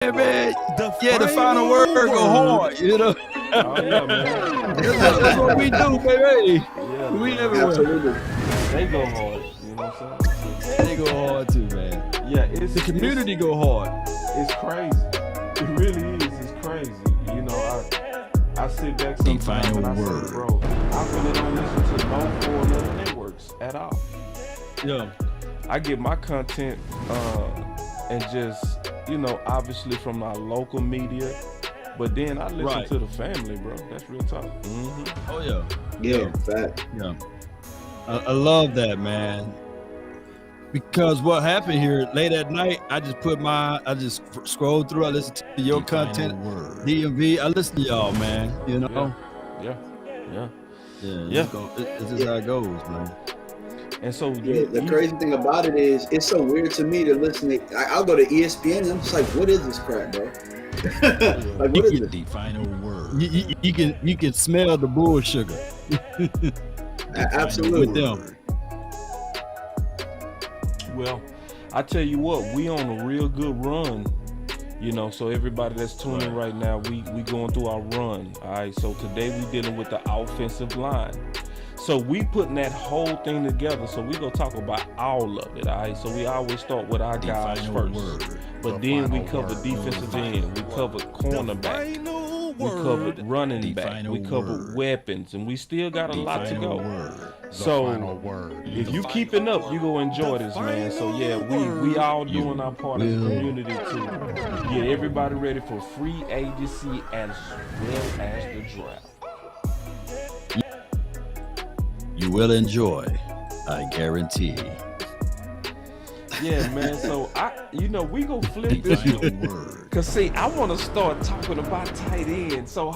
man. The final word go hard, you know. Oh yeah, man. That's what we do, baby. Yeah, We man. everywhere. Absolutely. They go hard. You know what I'm saying? They go hard too, man. Yeah, The community go hard. It's crazy. It really is. It's crazy. You know, I sit back sometimes and I say, bro, I really don't listen to no 4 other networks at all. Yeah. I get my content and just, you know, obviously from our local media, but then I listen to the family, bro. That's real talk. Mm-hmm. Oh yeah. Yeah, fact. Yeah. I love that, man. Because what happened here late at night, I just scroll through, I listen to your content, DMV, I listen to y'all, man. You know? Yeah. This is how it goes, man. And so the crazy thing about it is, it's so weird to me to listen to. I'll go to ESPN and I'm just like, what is this crap, bro? Like, what is it? The final word. You can smell the bull sugar. Absolutely. With them. Well, I tell you what, we on a real good run, you know, so everybody that's tuning right now, we going through our run. All right, so today we dealing with the offensive line. So we putting that whole thing together, so we gonna talk about all of it. All right, so we always start with our guys first, but then we cover defensive end, we covered cornerback, we covered running back, we covered weapons, and we still got a lot to go. So if you keeping up, you gonna enjoy this, man. So yeah, we all doing our part as a community to get everybody ready for free agency as well as the draft. You will enjoy, I guarantee. Yeah, man. So we gonna flip this one. Cause see, I want to start talking about tight end. So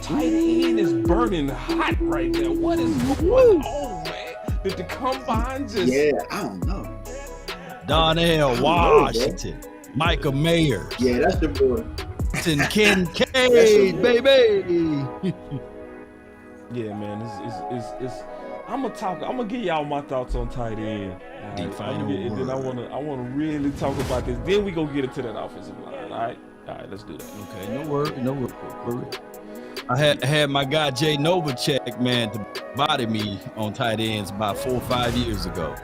tight end is burning hot right now. What is going on, man? Did the combine just? Yeah, I don't know. Donnell Washington, Michael Mayer. Yeah, that's the boy. Kincaid, baby. Yeah, man. It's I'm gonna give y'all my thoughts on tight end. And then I wanna really talk about this. Then we gonna get into that offensive line. All right, let's do that. Okay, no worry. I had my guy Jay Novacek, man, to body me on tight ends about 4 or 5 years ago.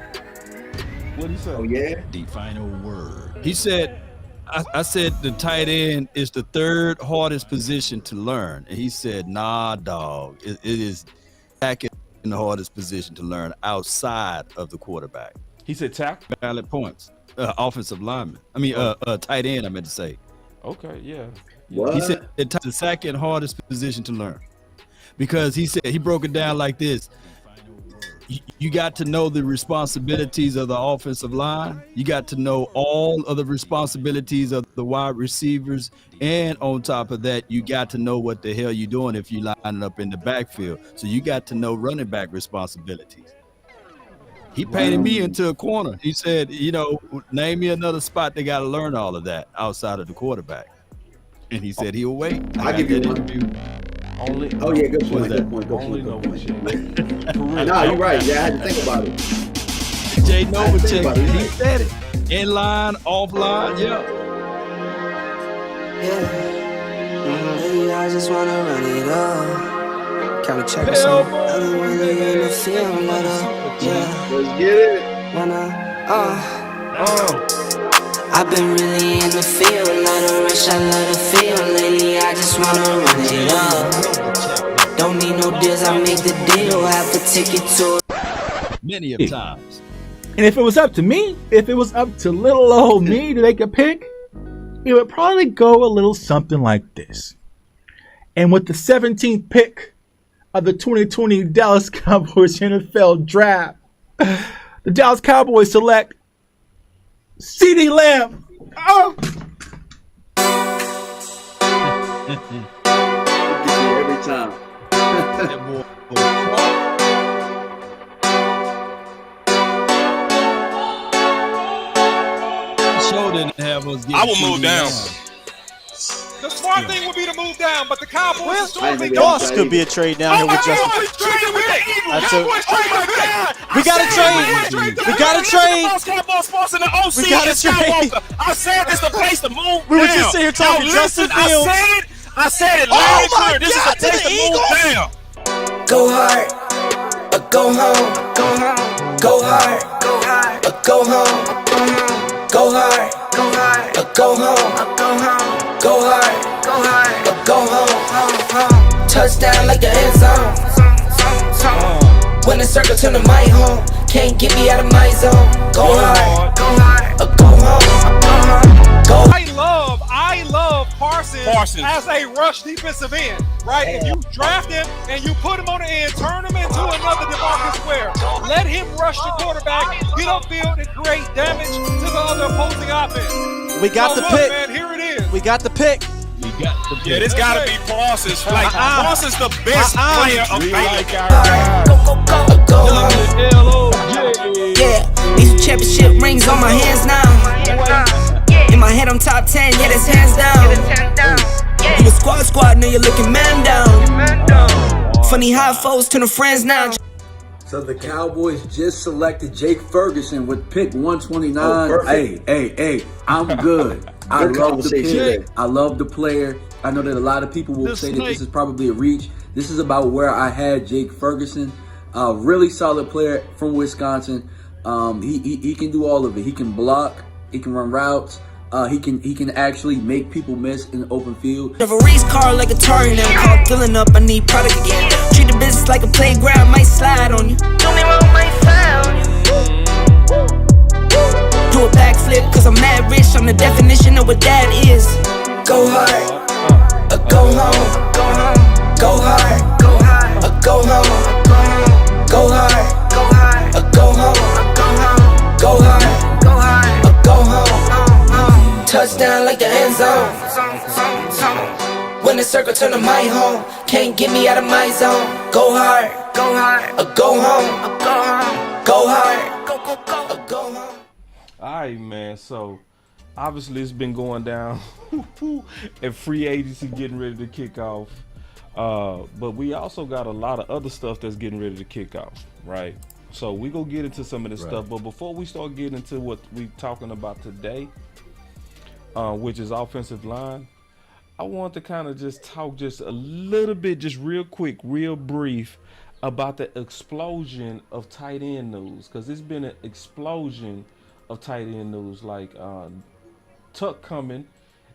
What did he say? Oh yeah. The final word. He said, I said the tight end is the 3rd hardest position to learn, and he said, nah, dog, it is second the hardest position to learn outside of the quarterback. He said tackle. Valid points. Offensive lineman. Tight end. I meant to say. Okay, yeah. What? He said it's the 2nd hardest position to learn, because he said he broke it down like this. You got to know the responsibilities of the offensive line. You got to know all of the responsibilities of the wide receivers. And on top of that, you got to know what the hell you're doing if you line up in the backfield. So you got to know running back responsibilities. He painted me into a corner. He said, name me another spot they got to learn all of that outside of the quarterback. And he said he'll wait. I'll give you one. Good point. Only know what you Nah, you're right. Yeah, I had to think about it. Jay Novacek, he said it. In line, offline, yeah. I just wanna run it up. Can we check this out? I've been really in the field, yeah. Let's get it. I've been really in the field, love the rush, I love the feel. Lately, I just wanna run it up. Don't need no deals, I make the deal. Have to take it to many of times. And if it was up to me, if it was up to little old me to make a pick, it would probably go a little something like this. And with the 17th pick of the 2020 Dallas Cowboys NFL Draft, the Dallas Cowboys select CeeDee Lamb. Every time. Show didn't have us. I will move down. The smart thing would be to move down, but the Cowboys historically Boss could be a trade down here with Justin. We got to trade. We got to trade. Boss Cowboy Sports in the OC. We got to trade. I said this the place to move. We were just sitting here talking Justin Fields. I said it loud and clear. This is the place to move down. Go hard, or go home. Go hard, or go home. Go hard, or go home. Go hard, or go home. Touchdown like the end zone. When the circle turn to my home, can't get me out of my zone. Go hard, or go home. Go. I love Parsons as a rush defensive end, right? If you draft him and you put him on the end, turn him into another DeMarcus Ware. Let him rush the quarterback, get upfield, and create damage to the other opposing offense. We got the pick. Man, here it is. We got the pick. Yeah, this gotta be Parsons. Like, Parsons the best player available. Go home. Yeah, these championship rings on my hands now. In my head, I'm top 10, yeah, that's hands down. You the squad, know you're looking man down. Funny how foes turn to friends now. So the Cowboys just selected Jake Ferguson with pick 129. Hey, I'm good. I love the pick. I love the player. I know that a lot of people will say that this is probably a reach. This is about where I had Jake Ferguson. Really solid player from Wisconsin. He can do all of it. He can block. He can run routes. He can actually make people miss in the open field. Drive a race car like a Atari now. Call filling up, I need product again. Treat the business like a playground, might slide on you. Do me wrong, might slide on you. Do a backflip, cause I'm mad rich. I'm the definition of what that is. Go hard, or go home. Go hard, or go home. Go hard, or go home. Go hard, or go home. Touchdown like the end zone. When the circle turn to my home, can't get me out of my zone. Go hard, or go home. Go hard, or go home. Alright, man, so obviously it's been going down and free agency getting ready to kick off. But we also got a lot of other stuff that's getting ready to kick off, right? So we gonna get into some of this stuff, but before we start getting into what we talking about today, which is offensive line, I want to kind of just talk just a little bit, just real quick, real brief, about the explosion of tight end news, because it's been an explosion of tight end news. Like Tuck coming,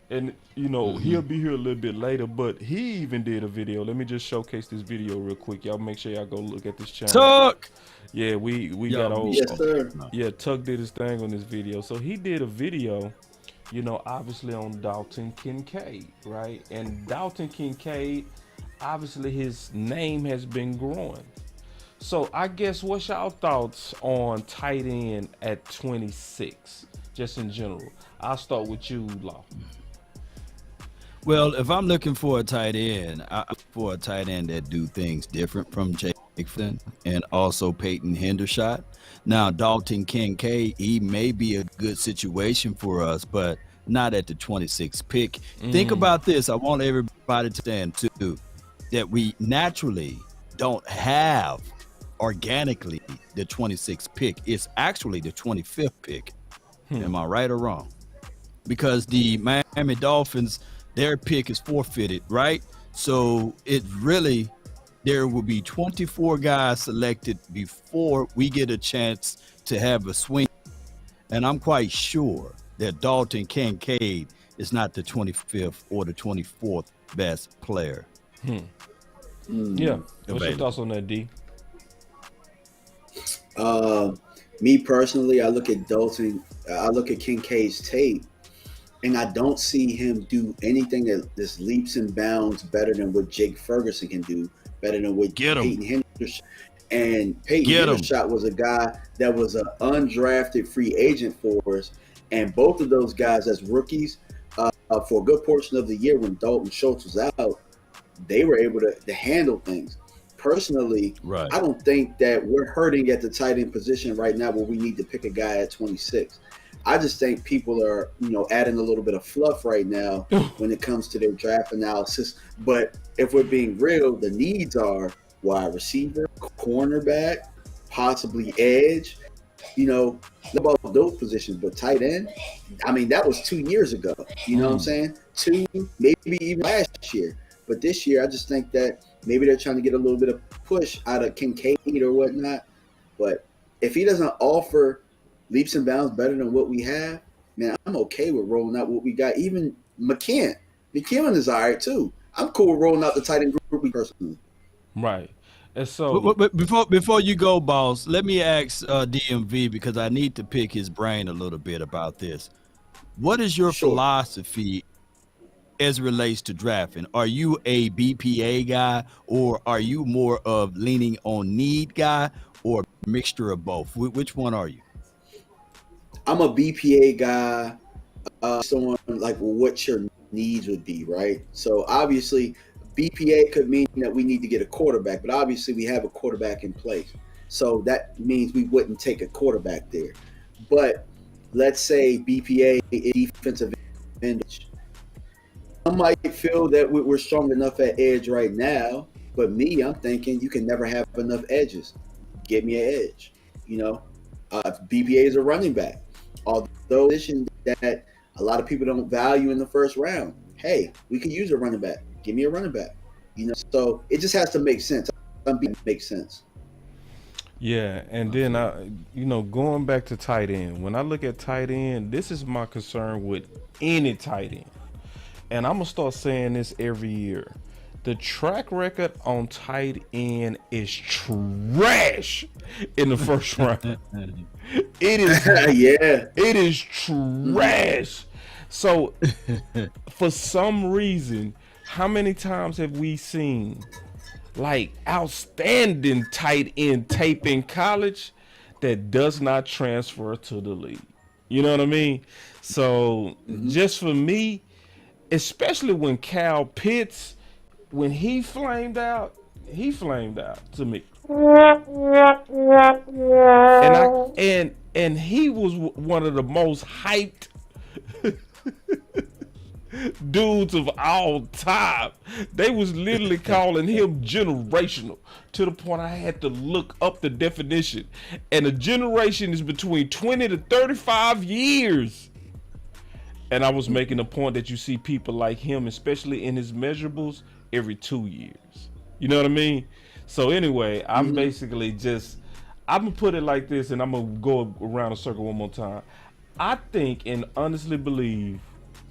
and you know he'll be here a little bit later, but he even did a video. Let me just showcase this video real quick. Y'all make sure y'all go look at this channel. Tuck. Yeah, we got old. Yes, sir. Yeah, Tuck did his thing on this video. So he did a video, you know, obviously on Dalton Kincaid, right? And Dalton Kincaid, obviously his name has been growing. So I guess what's y'all thoughts on tight end at 26, just in general? I'll start with you, Law. Well, if I'm looking for a tight end, I look for a tight end that do things different from Jake Ferguson and also Peyton Hendershot. Now, Dalton Kincaid, he may be a good situation for us, but not at the 26th pick. Think about this. I want everybody to understand, too, that we naturally don't have organically the 26th pick. It's actually the 25th pick. Am I right or wrong? Because the Miami Dolphins, their pick is forfeited, right? So it really, there will be 24 guys selected before we get a chance to have a swing. And I'm quite sure that Dalton Kincaid is not the 25th or the 24th best player. Yeah. What's your thoughts on that, D? Me personally, I look at Dalton, I look at Kincaid's tape, and I don't see him do anything that just leaps and bounds better than what Jake Ferguson can do, better than what Peyton Hendershot. And Peyton Hendershot was a guy that was an undrafted free agent for us, and both of those guys as rookies, for a good portion of the year when Dalton Schultz was out, they were able to handle things. Personally, I don't think that we're hurting at the tight end position right now where we need to pick a guy at 26. I just think people are, adding a little bit of fluff right now when it comes to their draft analysis. But if we're being real, the needs are wide receiver, cornerback, possibly edge. About those positions, but tight end, I mean, that was 2 years ago. You know what I'm saying? 2, maybe even last year. But this year, I just think that maybe they're trying to get a little bit of push out of Kincaid or whatnot. But if he doesn't offer leaps and bounds better than what we have, man, I'm okay with rolling out what we got. Even McKinnon is all right too. I'm cool with rolling out the tight end group personally. Right. And so, but before you go, boss, let me ask DMV, because I need to pick his brain a little bit about this. What is your philosophy as it relates to drafting? Are you a BPA guy, or are you more of leaning on need guy, or a mixture of both? Which one are you? I'm a BPA guy. Someone like, well, what your needs would be, right? So obviously, BPA could mean that we need to get a quarterback, but obviously we have a quarterback in place. So that means we wouldn't take a quarterback there. But let's say BPA is defensive end. I might feel that we're strong enough at edge right now, but I'm thinking you can never have enough edges. Give me an edge. BPA is a running back. Although position that a lot of people don't value in the first round. Hey, we could use a running back. Give me a running back. So it just has to make sense. Makes sense. Yeah, and then going back to tight end. When I look at tight end, this is my concern with any tight end. And I'm gonna start saying this every year. The track record on tight end is trash in the first round. It is It is trash. So for some reason, how many times have we seen like outstanding tight end tape in college that does not transfer to the league? You know what I mean? So just for me, especially when Cal Pitts, when he flamed out to me. And he was one of the most hyped dudes of all time. They was literally calling him generational, to the point I had to look up the definition. And a generation is between 20 to 35 years. And I was making a point that you see people like him, especially in his measurables, every 2 years. You know what I mean? So anyway, I'm basically I'm going to put it like this, and I'm going to go around a circle one more time. I think and honestly believe,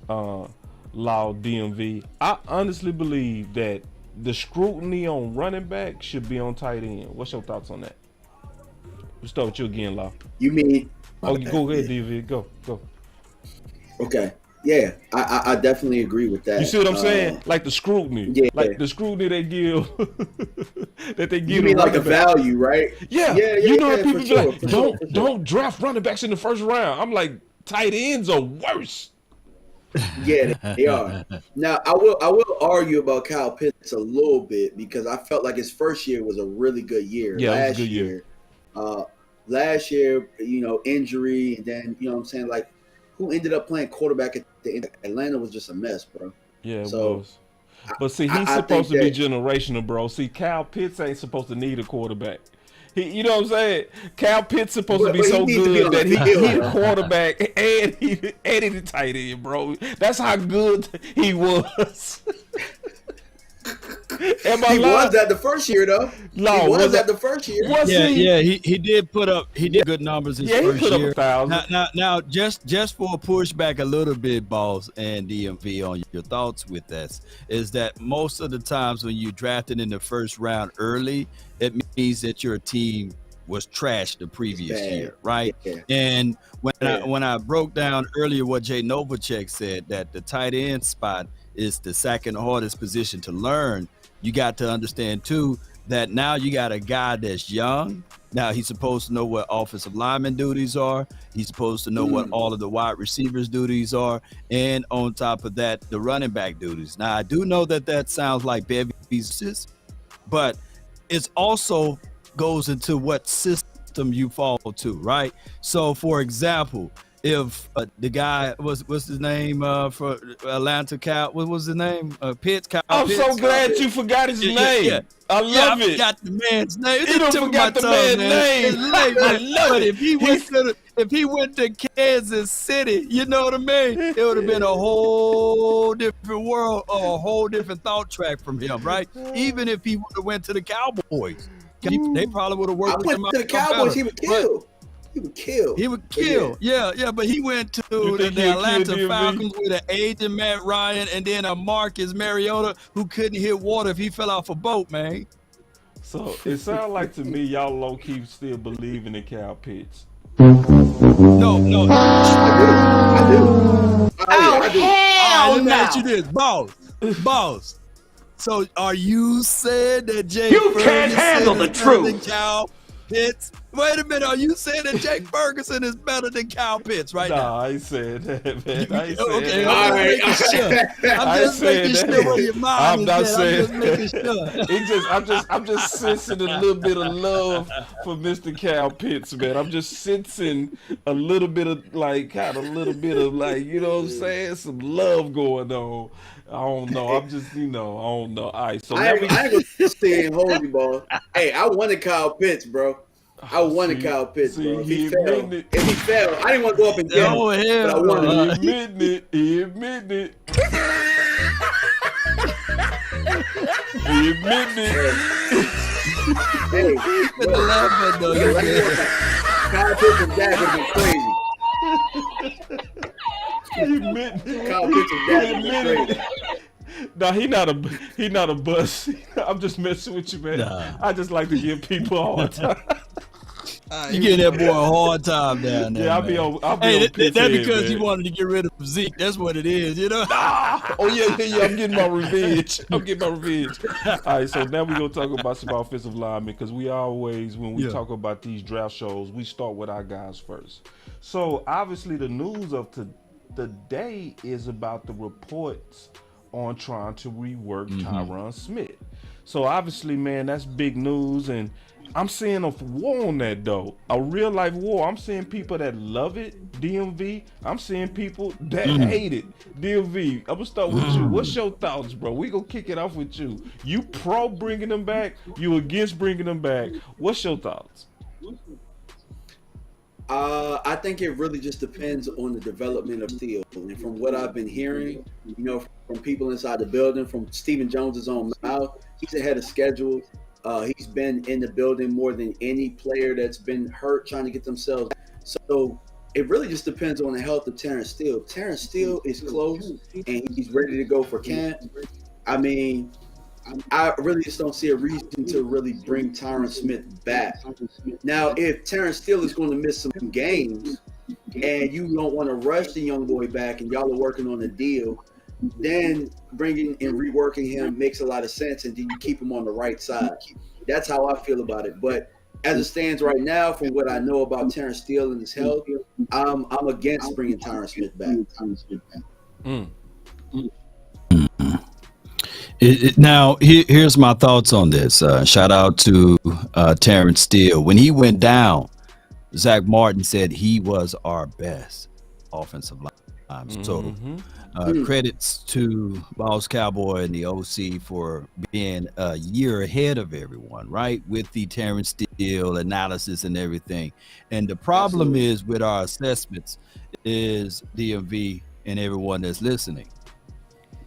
Law DMV, I honestly believe that the scrutiny on running back should be on tight end. What's your thoughts on that? We'll start with you again, Law. You mean? Oh, go ahead, DMV. Go. Okay. Yeah, I definitely agree with that. You see what I'm saying? Like the scrutiny. Yeah. Like the scrutiny they give. That they give. You mean like the value, right? Yeah. People be like, don't draft running backs in the first round. I'm like, tight ends are worse. Yeah, they are. Now, I will argue about Kyle Pitts a little bit, because I felt like his first year was a really good year. Yeah, it was a good year. Last year, injury, and then, what I'm saying, like, who ended up playing quarterback at the end? Atlanta was just a mess, bro. Yeah, it was. But see, he's supposed to be generational, bro. See, Kyle Pitts ain't supposed to need a quarterback. You know what I'm saying? Kyle Pitts supposed to be so good that he a quarterback and he the tight end, bro. That's how good he was. He was that the first year, though. No, he was that the first year. He did put up good numbers his first year. He put up 1,000. Now, just for a pushback a little bit, Boss and DMV, on your thoughts with this, is that most of the times when you drafted in the first round early, it means that your team was trashed the previous year, right? Yeah. And when I broke down earlier what Jay Novacek said, that the tight end spot is the second hardest position to learn, you got to understand too that now you got a guy that's young. Now he's supposed to know what offensive lineman duties are. He's supposed to know what all of the wide receivers duties are. And on top of that, the running back duties. Now I do know that sounds like babies, but it's also goes into what system you fall to, right? So for example, if the guy what's his name for Atlanta Cal, what was his name? Pitts. I'm Pitts. so glad you forgot his name. I love I it. forgot the man's name. You don't forgot the man's name. I love but it. if he went to Kansas City, you know what I mean? It would have been a whole different world or a whole different thought track from him, right? Even if he would have went to the Cowboys, they probably would have worked with him out to the Cowboys. better. He would kill. He would kill. He would kill. Yeah. But he went to the Atlanta Falcons with an agent Matt Ryan and then a Marcus Mariota who couldn't hit water if he fell off a boat, man. So it sounds like to me y'all low key still believing in Kyle Pitts. No. I do. I do. All right, let me ask you this, boss. So are you saying that Jake Ferguson can't handle the truth? Kyle Pitts? Wait a minute, are you saying that Jake Ferguson is better than Kyle Pitts right now? Nah, I ain't saying that, man. I ain't Okay, saying that. I'm just making sure where your mind I'm is not at. saying I'm just making sure. I'm just sensing a little bit of love for Mr. Kyle Pitts, man. I'm just sensing a little bit of like, you know what I'm saying? Some love going on. I don't know. I'm just, I don't know. All right, so I ain't gonna stay and hold you, ball. Hey, I wanted Kyle Pitts, bro. I wanted Kyle Pitts, bro. If he fell, I didn't want to go up and get him, but I wanted him. He admitted it. He admitted it. Hey, Kyle Pitts and Dak would be crazy. He admitted it. Kyle Pitts and Dak would be crazy. No, he not a bust. I'm just messing with you, man. Nah. I just like to give people a hard time. You give that boy a hard time down there. Yeah, I'll be on Pitts that's head, because man. he wanted to get rid of Zeke. That's what it is, you know? Oh, yeah. I'm getting my revenge. All right, so now we're going to talk about some offensive linemen because we always, when we talk about these draft shows, we start with our guys first. So, obviously, the news of the day is about the reports on trying to rework Tyron Smith. So, obviously, man, that's big news, and I'm seeing a war on that, though. A real-life war. I'm seeing people that love it, DMV. I'm seeing people that hate it, DMV. I'm going to start with you. What's your thoughts, bro? We going to kick it off with you. You pro bringing them back? You against bringing them back? What's your thoughts? I think it really just depends on the development of Steele. And from what I've been hearing, from people inside the building, from Stephen Jones's own mouth, he's ahead of schedule. He's been in the building more than any player that's been hurt trying to get themselves. So it really just depends on the health of Terrence Steele. Terrence Steele is close and he's ready to go for camp. I mean, I really just don't see a reason to really bring Tyron Smith back. Now, if Terrence Steele is going to miss some games and you don't want to rush the young boy back and y'all are working on a deal, then bringing and reworking him makes a lot of sense, and then you keep him on the right side. That's how I feel about it. But as it stands right now, from what I know about Terrence Steele and his health, I'm against bringing Tyron Smith back. Now, here's my thoughts on this. Shout out to Terrence Steele. When he went down, Zach Martin said he was our best offensive lineman. So credits to Boss Cowboy and the OC for being a year ahead of everyone, right? With the Terrence Steele analysis and everything. And the problem is with our assessments is DMV and everyone that's listening.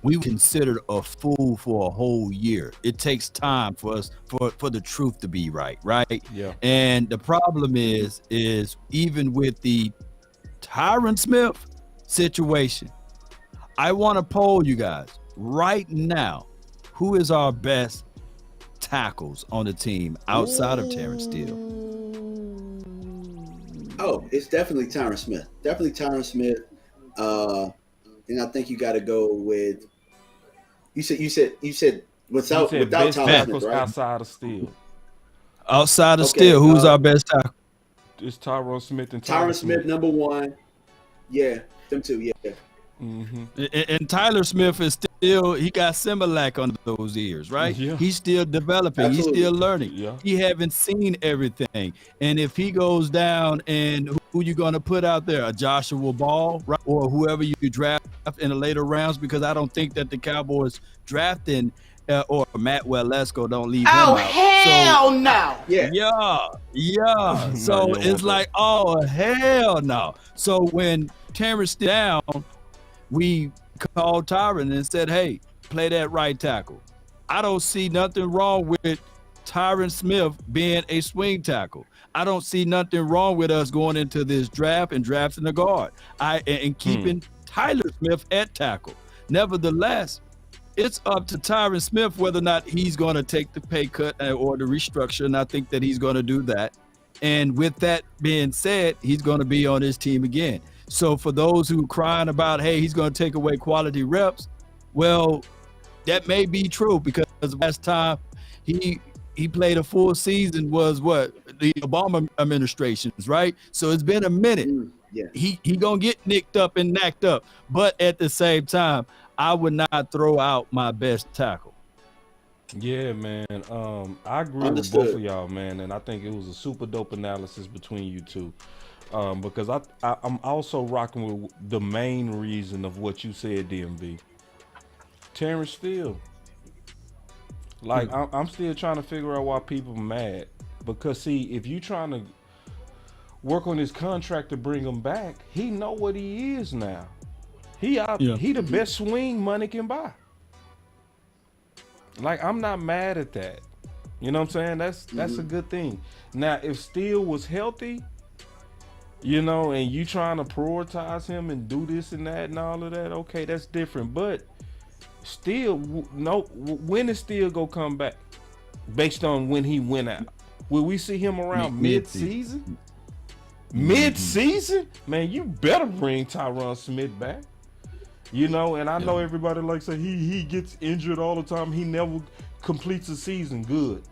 We considered a fool for a whole year. It takes time for us for the truth to be right? Yeah. And the problem is even with the Tyron Smith situation, I want to poll you guys right now. Who is our best tackles on the team outside of Terrence Steele? Oh, it's definitely Tyron Smith. Definitely Tyron Smith. And I think you got to go with. You said without Tyron Smith, right? Outside of Steele. Outside of Steele, who's our best tackle? It's Tyron Smith and Tyron Smith, number one. Yeah, them two. Yeah. And Tyler Smith is still, he got Similac under those ears, right? Yeah. He's still developing. Absolutely. He's still learning. Yeah. He haven't seen everything. And if he goes down and who you going to put out there? A Joshua Ball, right? Or whoever you draft in the later rounds? Because I don't think that the Cowboys drafting or Matt Walesko don't leave him out. Hell no. Yeah. Yeah. So you don't it's want like, oh, hell no. So when Terrence down, we called Tyron and said, hey, play that right tackle. I don't see nothing wrong with Tyron Smith being a swing tackle. I don't see nothing wrong with us going into this draft and drafting a guard and keeping Tyler Smith at tackle. Nevertheless, it's up to Tyron Smith whether or not he's going to take the pay cut or the restructure, and I think that he's going to do that. And with that being said, he's going to be on his team again. So for those who crying about, hey, he's going to take away quality reps, well, that may be true because last time he played a full season was what? The Obama administration's, right? So it's been a minute. Yeah. He gonna get nicked up and knocked up, but at the same time, I would not throw out my best tackle. Yeah, man. I agree with both of y'all, man, and I think it was a super dope analysis between you two. Because I'm also rocking with the main reason of what you said, DMV. Terrence Steele. Like, I'm still trying to figure out why people are mad. Because, see, if you trying to work on his contract to bring him back, he know what he is now. He the best swing money can buy. Like, I'm not mad at that. You know what I'm saying? That's a good thing. Now, if Steele was healthy, you know, and you trying to prioritize him and do this and that and all of that, okay, that's different. But Steele, when is Steele gonna come back? Based on when he went out, will we see him around mid-season? Mid-season, man, you better bring Tyron Smith back. You know, and I know everybody likes to say he gets injured all the time. He never completes a season. Good.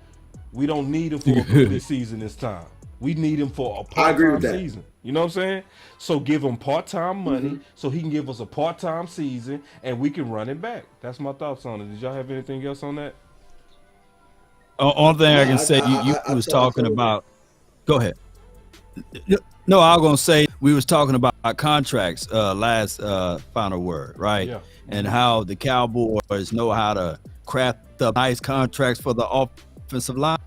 We don't need him for a complete season this time. We need him for a part-time season. You know what I'm saying? So give him part-time money so he can give us a part-time season and we can run it back. That's my thoughts on it. Did y'all have anything else on that? Only thing I can say, you was talking about. Go ahead. No, I was gonna say we was talking about contracts last final word, right? Yeah. And how the Cowboys know how to craft up nice contracts for the offensive line.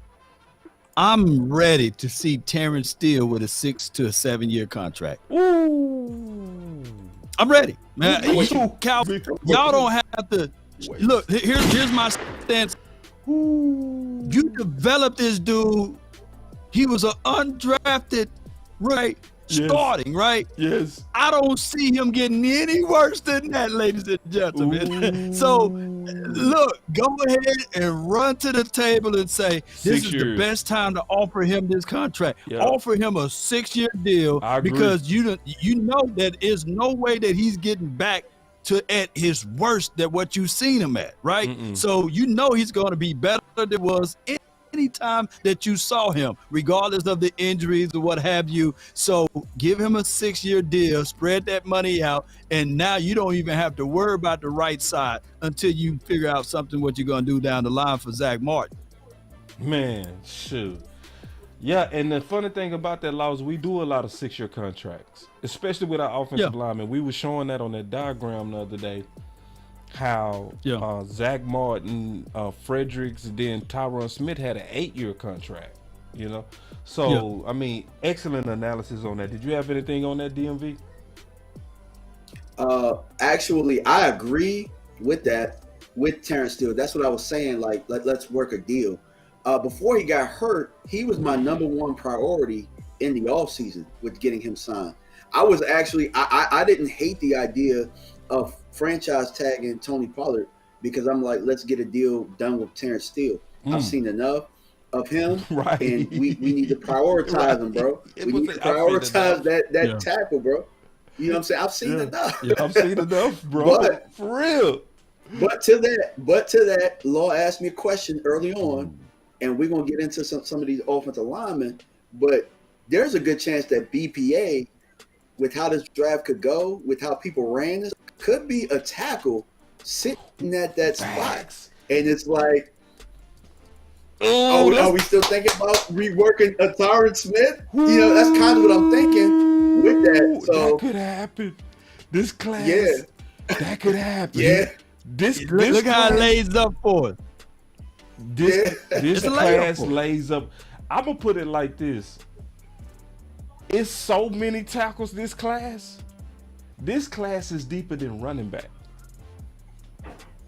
I'm ready to see Terrence Steele with a 6 to 7 year contract. Ooh. I'm ready, man. Y'all don't have to look. Here's my stance. You developed this dude. He was an undrafted, right? Starting, right? Yes. I don't see him getting any worse than that, ladies and gentlemen. So, look, go ahead and run to the table and say, this is the best time to offer him this contract. Yeah. Offer him a 6-year deal because you know that is no way that he's getting back to at his worst than what you've seen him at, right? So you know he's going to be better than was any time that you saw him, regardless of the injuries or what have you. So give him a 6-year deal, spread that money out, and now you don't even have to worry about the right side until you figure out something what you're going to do down the line for Zach Martin. Man, shoot. Yeah, and the funny thing about that, Law, is we do a lot of 6-year contracts, especially with our offensive linemen. We were showing that on that diagram the other day, how Zach Martin, Fredericks, then Tyron Smith had an 8-year contract, you know? So, I mean, excellent analysis on that. Did you have anything on that, DMV? Actually, I agree with that, with Terrence Steele. That's what I was saying, like, let's work a deal. Before he got hurt, he was my number one priority in the offseason with getting him signed. I was actually, I didn't hate the idea of franchise tagging Tony Pollard because I'm like, let's get a deal done with Terrence Steele. I've seen enough of him, and we need to prioritize him, bro. We need to prioritize that tackle, bro. You know what I'm saying? I've seen enough. I've seen enough, bro. But, for real. But to that, Law asked me a question early on, and we're gonna get into some of these offensive linemen. But there's a good chance that BPA, with how this draft could go, with how people ran this, could be a tackle sitting at that spot. And it's like, are we still thinking about reworking a Tyron Smith? You know, that's kind of what I'm thinking. with that, so that could happen. This class, yeah, that could happen. yeah, This Look how it class, lays up for us. this yeah. this It's a layup class for it. lays up. I'm gonna put it like this: it's so many tackles. This class is deeper than running back.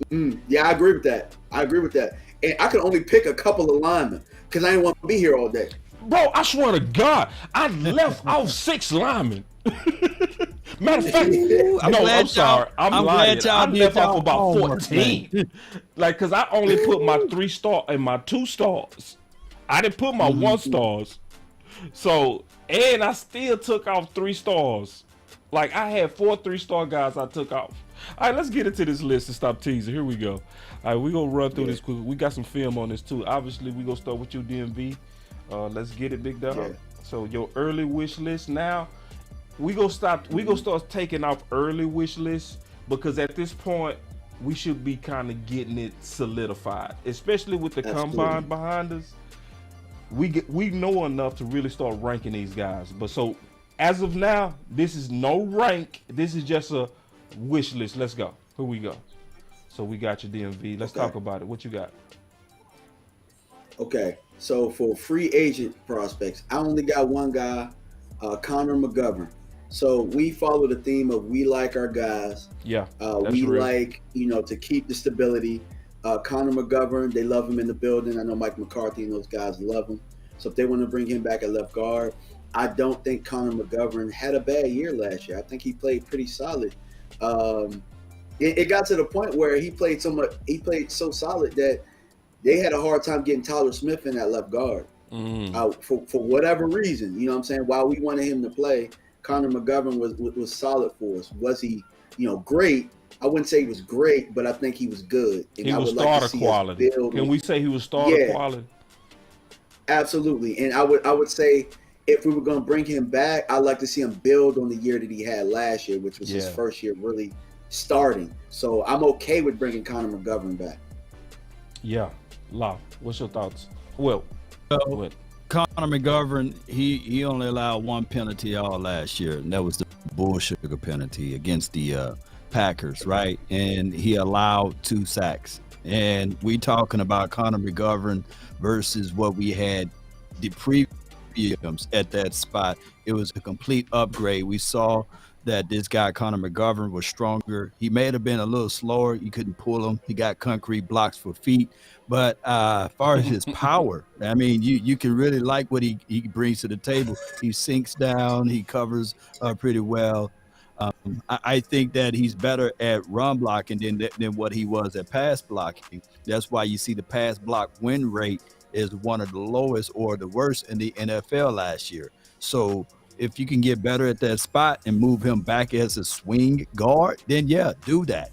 Yeah, I agree with that. And I could only pick a couple of linemen because I didn't want to be here all day. Bro, I swear to God, I left off 6 linemen. Matter of fact, I'm sorry. I'm lying. glad y'all I did left off y'all about homework, 14. Like, cause I only put my 3 star and my 2 stars. I didn't put my 1 stars. So, and I still took off 3 stars. Like, I had 4 3-star guys I took off. All right, let's get into this list and stop teasing. Here we go. All right, we're going to run through this quick. We got some film on this, too. Obviously, we're going to start with you, DMV. Let's get it, big dog. Yeah. So, your early wish list now. We gonna start taking off early wish lists because at this point, we should be kind of getting it solidified, especially with the combine behind us. We know enough to really start ranking these guys. But so as of now, this is no rank. This is just a wish list. Let's go. Here we go. So we got your DMV. Let's talk about it. What you got? Okay, so for free agent prospects, I only got one guy, Connor McGovern. So we follow the theme of we like our guys. Yeah, we real. like, to keep the stability. Connor McGovern, they love him in the building. I know Mike McCarthy and those guys love him. So if they want to bring him back at left guard, I don't think Connor McGovern had a bad year last year. I think he played pretty solid. It got to the point where he played so solid that they had a hard time getting Tyler Smith in that left guard. For whatever reason, you know what I'm saying? While we wanted him to play, Connor McGovern was solid for us. Was he, great? I wouldn't say he was great, but I think he was good. And He I was would like to starter see quality. Can we say he was starter quality? Absolutely. And I would say if we were going to bring him back, I'd like to see him build on the year that he had last year, which was his first year really starting. So I'm okay with bringing Connor McGovern back. Yeah. Law, what's your thoughts? Well, Connor McGovern, he only allowed 1 penalty all last year, and that was the bullshit penalty against the Packers, right? And he allowed 2 sacks. And we talking about Connor McGovern versus what we had the previous at that spot. It was a complete upgrade. We saw that this guy Connor McGovern was stronger. He may have been a little slower. You couldn't pull him. He got concrete blocks for feet. But as far as his power, I mean, you can really like what he brings to the table. He sinks down. He covers pretty well. I think that he's better at run blocking than what he was at pass blocking. That's why you see the pass block win rate is one of the lowest or the worst in the NFL last year. So if you can get better at that spot and move him back as a swing guard, then yeah, do that.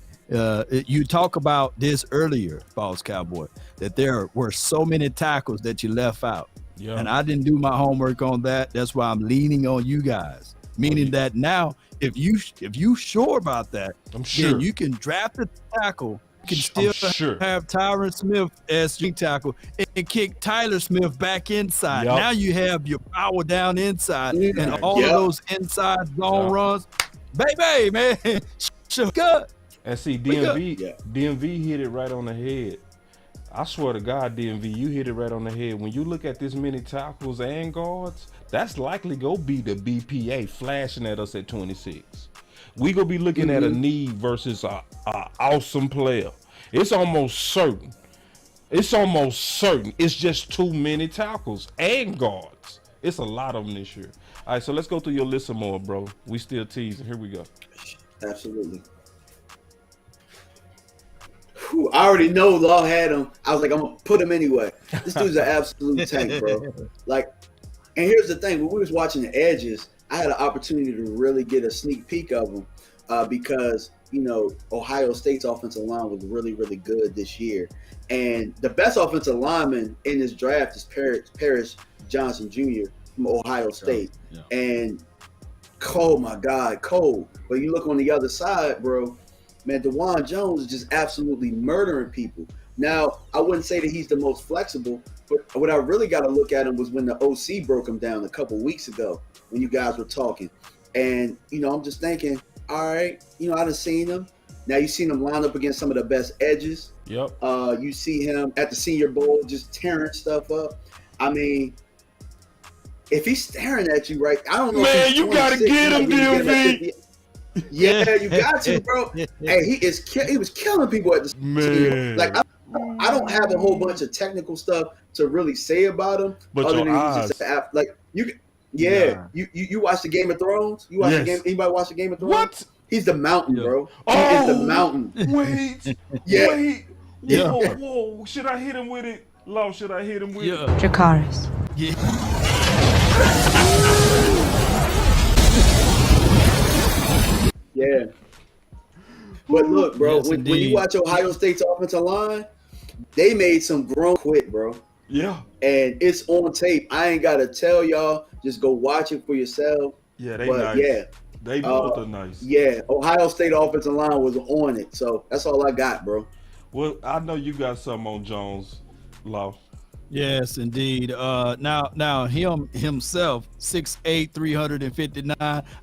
You talk about this earlier, Boss Cowboy, that there were so many tackles that you left out. Yeah. And I didn't do my homework on that. That's why I'm leaning on you guys. Meaning that now, if you sure about that, then you can draft a tackle. You can still have Tyron Smith as swing tackle and kick Tyler Smith back inside. Now you have your power down inside and all of those inside zone runs. Baby, man. Good. And see, DMV hit it right on the head. I swear to God, DMV, you hit it right on the head. When you look at this many tackles and guards, that's likely go be the BPA flashing at us at 26. We gonna be looking at a need versus a awesome player. It's almost certain. It's just too many tackles and guards. It's a lot of them this year. All right, so let's go through your list some more, bro. We still teasing. Here we go. Absolutely. I already know Law had him. I was like, I'm gonna put him anyway. This dude's an absolute tank, bro. Like, and here's the thing: when we was watching the edges, I had an opportunity to really get a sneak peek of them because Ohio State's offensive line was really, really good this year, and the best offensive lineman in this draft is Paris Johnson Jr. from Ohio State, and oh my God, cold. But you look on the other side, bro. Man, DeJuan Jones is just absolutely murdering people. Now, I wouldn't say that he's the most flexible, but what I really got to look at him was when the OC broke him down a couple weeks ago when you guys were talking. And, I'm just thinking, all right, I done seen him. Now you seen him line up against some of the best edges. Yep. You see him at the Senior Bowl just tearing stuff up. I mean, if he's staring at you, right? I don't know. Man, if he's you gotta get him, DMV. Yeah, you got to, bro. Hey, he was killing people at the Man. Like, I don't have a whole bunch of technical stuff to really say about him. But other your than eyes. he's just like you. Yeah, you watch the Game of Thrones? You watch the game? Anybody watch the Game of Thrones? What? He's the mountain, bro. He Oh, is the mountain. Wait. Yeah. Wait. Yeah. Whoa. Should I hit him with it? Law, should I hit him with it? Dracarys. Yeah. Yeah. But look, bro, Yes, when you watch Ohio State's offensive line, they made some grown quit, bro. Yeah. And it's on tape. I ain't gotta tell y'all. Just go watch it for yourself. Yeah, they But nice. yeah, They both are nice. yeah. Ohio State offensive line was on it. So that's all I got, bro. Well, I know you got something on Jones, Law. Yes, indeed. Now himself, 6'8", 359.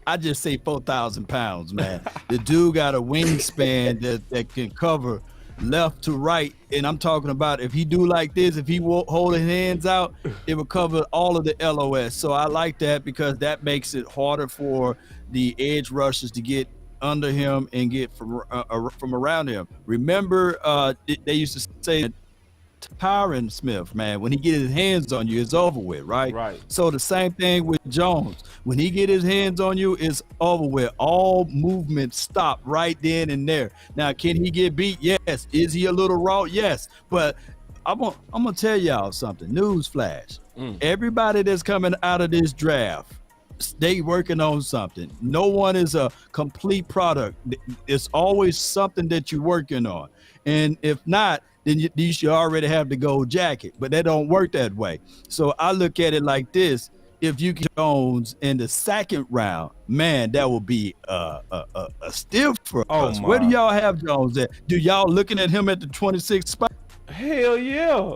I just say 4,000 pounds, man. The dude got a wingspan that can cover left to right, and I'm talking about if he do like this, if he hold his hands out, it will cover all of the LOS. So I like that because that makes it harder for the edge rushers to get under him and get from around him. Remember, they used to say that Tyron Smith, man, when he get his hands on you, it's over with, right? Right. So the same thing with Jones. When he get his hands on you, it's over with. All movement stop right then and there. Now, can he get beat? Yes. Is he a little raw? Yes. But I'm gonna tell y'all something. News flash. Everybody that's coming out of this draft, they working on something. No one is a complete product. It's always something that you're working on. And if not, then you should already have the gold jacket, but that don't work that way. So I look at it like this: if you get Jones in the second round, man, that will be a steal for us. My. Where do y'all have Jones at? Do y'all looking at him at the 26th spot? Hell yeah.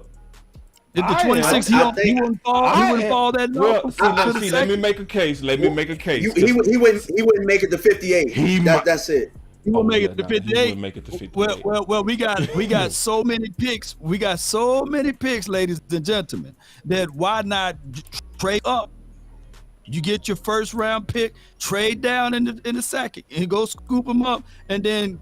At the 26th, he wouldn't fall that low. Well, see, let me make a case. Let me make a case. He wouldn't make it to 58. That's it. He will make it to 58. Make it to 58. Well, we got so many picks. We got so many picks, ladies and gentlemen, that why not trade up? You get your first round pick, trade down in the second, and go scoop them up, and then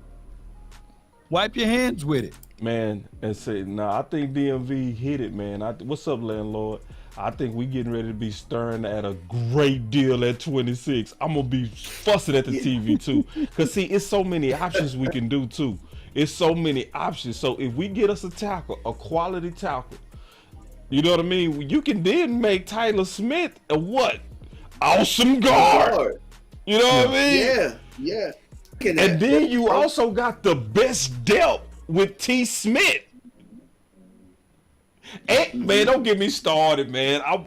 wipe your hands with it. Man, and say, I think DMV hit it, man. What's up, landlord? I think we getting ready to be staring at a great deal at 26. I'm gonna be fussing at the TV too, cause see, it's so many options we can do too. It's so many options. So if we get us a tackle, a quality tackle, you know what I mean? You can then make Tyler Smith a what? Awesome guard. You know what I mean? Yeah. And then you also got the best depth with T. Smith. Hey, man, don't get me started, man. I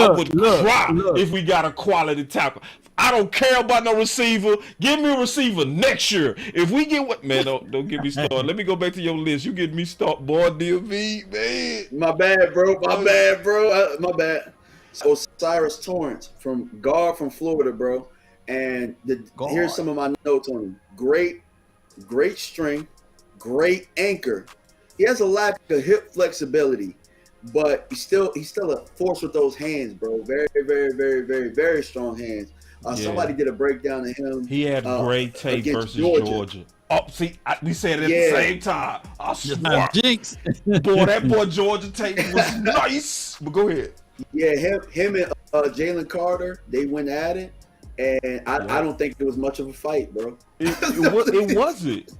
would cry if we got a quality tackle. I don't care about no receiver. Give me a receiver next year. If we get what, man, don't get me started. Let me go back to your list. You get me started, boy, DMV, man. My bad, bro. My bad. Osiris Torrance from Florida, bro. And here's some of my notes on him. Great strength, great anchor. He has a lack of hip flexibility, but he's still a force with those hands, bro. Very, very, very, very, very strong hands. Somebody did a breakdown of him. He had great tape versus Georgia. Oh, see, we said it at the same time. I swear. Jinx. Boy, that boy Georgia tape was nice. But go ahead. Yeah, him and Jalen Carter, they went at it. And I don't think it was much of a fight, bro. It wasn't.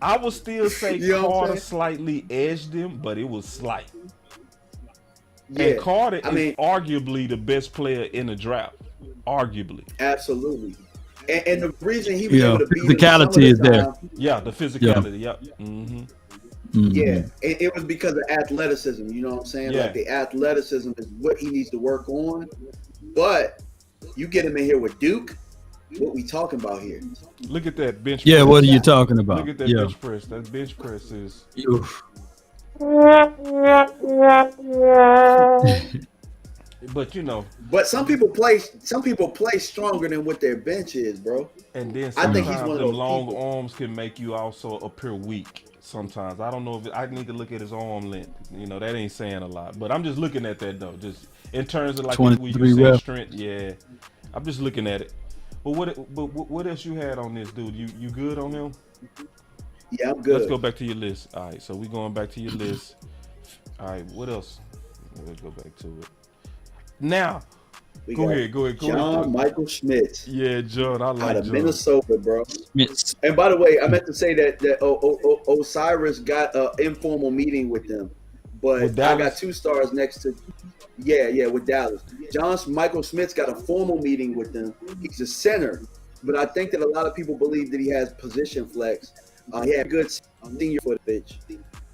I would still say Carter saying? slightly edged him, but it was slight. Yeah, and Carter is arguably the best player in the draft. Arguably. Absolutely. And the reason he was able to beat physicality is there. Yeah, the physicality. Yeah. Mm-hmm. Yeah, it was because of athleticism. You know what I'm saying? Yeah. Like the athleticism is what he needs to work on. But you get him in here with Duke, what we talking about here? Look at that bench press. Yeah, what are you talking about? Look at that bench press. That bench press is... But you know, But some people play stronger than what their bench is, bro. and then I think he's sometimes one of them those long people. arms can make you also appear weak. Sometimes I don't know if I need to look at his arm length. You know, that ain't saying a lot. But I'm just looking at that though. Just in terms of like when you 23 say rep. strength, yeah. I'm just looking at it. But what else you had on this dude? You good on him? Yeah, I'm Let's good. go back to your list. All right, so we going back to your list. All right, what else? Let's go back to it. Now, We go got ahead. John Michael Schmitz Yeah, John, I out like of John. Minnesota, bro. Yes. And by the way, I meant to say that Osiris got an informal meeting with them, but With I got Dallas? 2 stars next to. Yeah, with Dallas. John Michael Schmitz got a formal meeting with them. He's a center, but I think that a lot of people believe that he has position flex. He had good senior footage,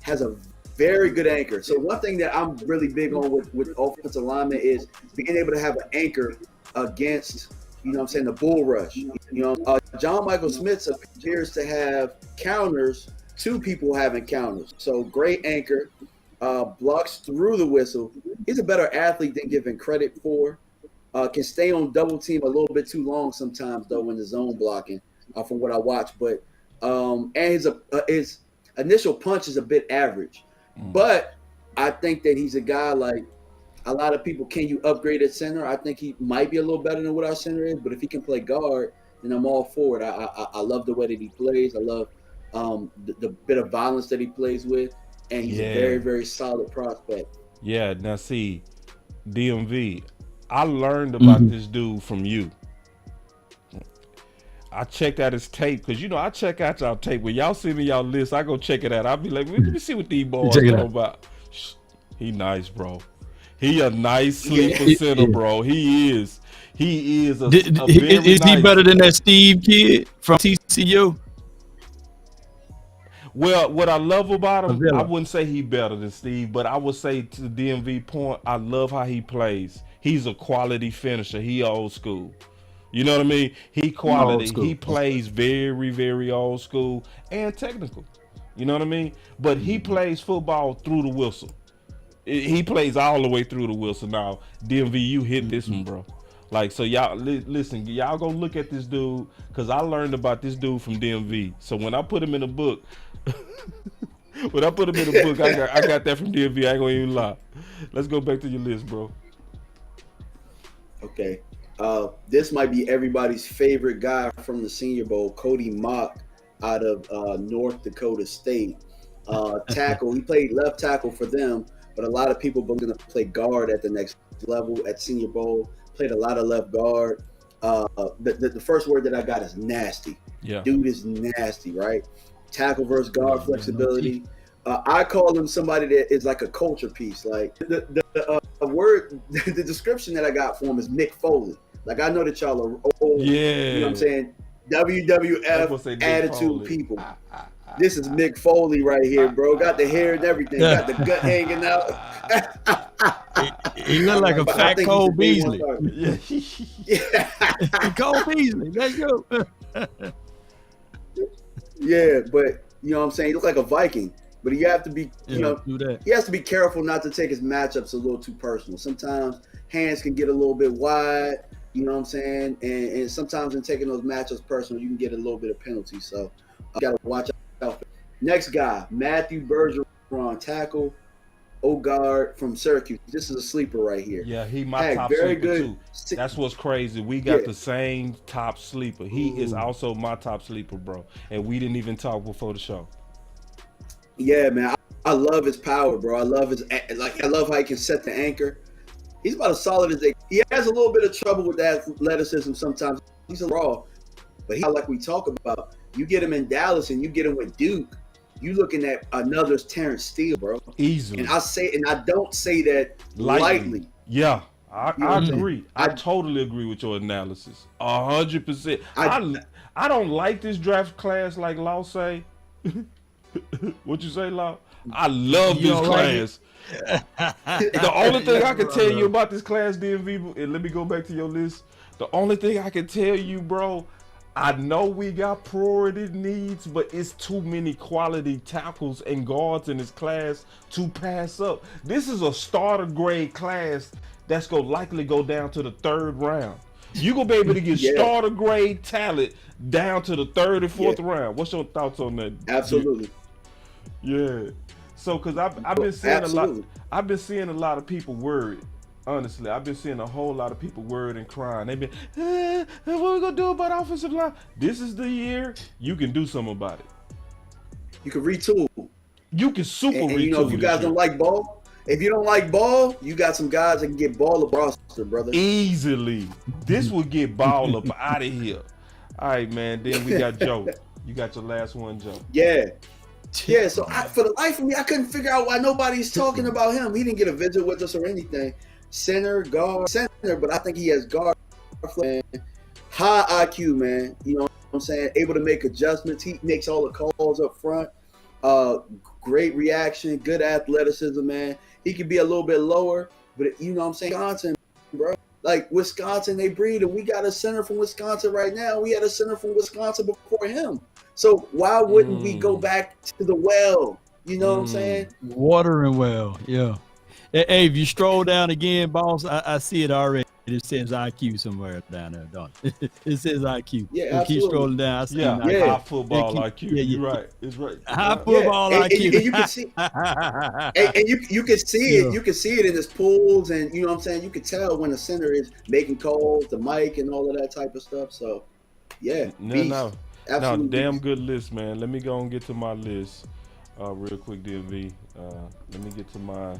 has a very good anchor. So one thing that I'm really big on with offensive linemen is being able to have an anchor against, the bull rush. John Michael Smith appears to have counters to people having counters. So great anchor, blocks through the whistle. He's a better athlete than given credit for. Can stay on double team a little bit too long sometimes though in the zone blocking, from what I watch. But and his initial punch is a bit average. But I think that he's a guy like a lot of people. Can you upgrade at center? I think he might be a little better than what our center is. But if he can play guard, then I'm all for it. I love the way that he plays. I love the bit of violence that he plays with, and he's a very, very solid prospect. Yeah, now see, DMV, I learned about this dude from you. I checked out his tape because I check out y'all tape. When y'all send me y'all list, I go check it out. I'll be like, let me see what these boys Check it talking out. about. He nice, bro. He a nice sleeper center, bro. He is. He is a very Is he nice. better than that Steve kid from TCU? Well, what I love about him, Avila. I wouldn't say he better than Steve, but I would say to the DMV point, I love how he plays. He's a quality finisher. He old school. You know what I mean? He quality. He plays very, very old school and technical. You know what I mean? But he plays football through the whistle. He plays all the way through the whistle. Now, DMV, you hit this one, bro. Like, so y'all, listen, y'all go look at this dude, because I learned about this dude from DMV. So when I put him in a book, I got that from DMV. I ain't gonna even lie. Let's go back to your list, bro. Okay. This might be everybody's favorite guy from the Senior Bowl, Cody Mock out of North Dakota State. Tackle. He played left tackle for them, but a lot of people believe going to play guard at the next level at Senior Bowl. Played a lot of left guard. The first word that I got is nasty. Yeah. Dude is nasty, right? Tackle versus guard flexibility. I call him somebody that is like a culture piece. Like the word, the description that I got for him is Mick Foley. Like I know that y'all are old, Yeah. you know what I'm saying? WWF attitude people. This is Mick Foley right here, bro. Got the hair and everything. Got the gut hanging out. He look like a fat Cole Beasley. Yeah. Cole Beasley. Let's go. Yeah, but you know what I'm saying? He look like a Viking. But you have to be, do that. he has to be careful not to take his matchups a little too personal. Sometimes hands can get a little bit wide, you know what I'm saying? And sometimes in taking those matchups personal, you can get a little bit of penalty. So you got to watch out. Next guy, Matthew Bergeron, tackle, guard from Syracuse. This is a sleeper right here. Yeah, he my top sleeper too. That's what's crazy. We got the same top sleeper. He is also my top sleeper, bro. And we didn't even talk before the show. Yeah, man. I love his power, bro. I love I love how he can set the anchor. He's about as solid as they. He has a little bit of trouble with that athleticism sometimes. He's a raw, but like we talk about, you get him in Dallas and you get him with Duke, you looking at another's Terrence Steele, bro. Easily. And I don't say that lightly. Yeah, I agree. I totally agree with your analysis. 100%. I don't like this draft class like Law say. What you say, Law? I love this class. The only thing I can tell you about this class, DMV, and let me go back to your list. The only thing I can tell you, bro, I know we got priority needs, but it's too many quality tackles and guards in this class to pass up. This is a starter grade class that's gonna likely go down to the 3rd round. You gonna be able to get Yeah. starter grade talent down to the 3rd and 4th round. What's your thoughts on that? Absolutely. Yeah. So, cause I've been seeing Absolutely. I've been seeing a lot of people worried. Honestly, I've been seeing a whole lot of people worried and crying. They've been, what we gonna do about offensive line? This is the year you can do something about it. You can retool. You can super And retool. you know, if you guys this year. don't like ball, you got some guys that can get ball up roster, brother. Easily. This will get ball up out of here. All right, man. Then we got Joe. You got your last one, Joe. Yeah. Yeah, so for the life of me, I couldn't figure out why nobody's talking about him. He didn't get a visit with us or anything. Center, but I think he has guard, man. High IQ, man. You know what I'm saying? Able to make adjustments. He makes all the calls up front. Great reaction, good athleticism, man. He could be a little bit lower, but you know what I'm saying? Wisconsin, bro. Like Wisconsin, they breed, and we got a center from Wisconsin right now. We had a center from Wisconsin before him. So why wouldn't we go back to the well? You know what I'm saying? Watering well, yeah. Hey, if you stroll down again, boss, I see it already. It says IQ somewhere down there, don't it? It says IQ. Yeah, Keep absolutely. strolling down. I see High football IQ. Yeah, You're right. It's right. High football IQ. And you can see, and you can see it. You can see it in his pulls, and you know what I'm saying. You can tell when the center is making calls, the mic, and all of that type of stuff. So, yeah, No, absolutely. damn good list, man. Let me go and get to my list real quick, DMV. Let me get to mine,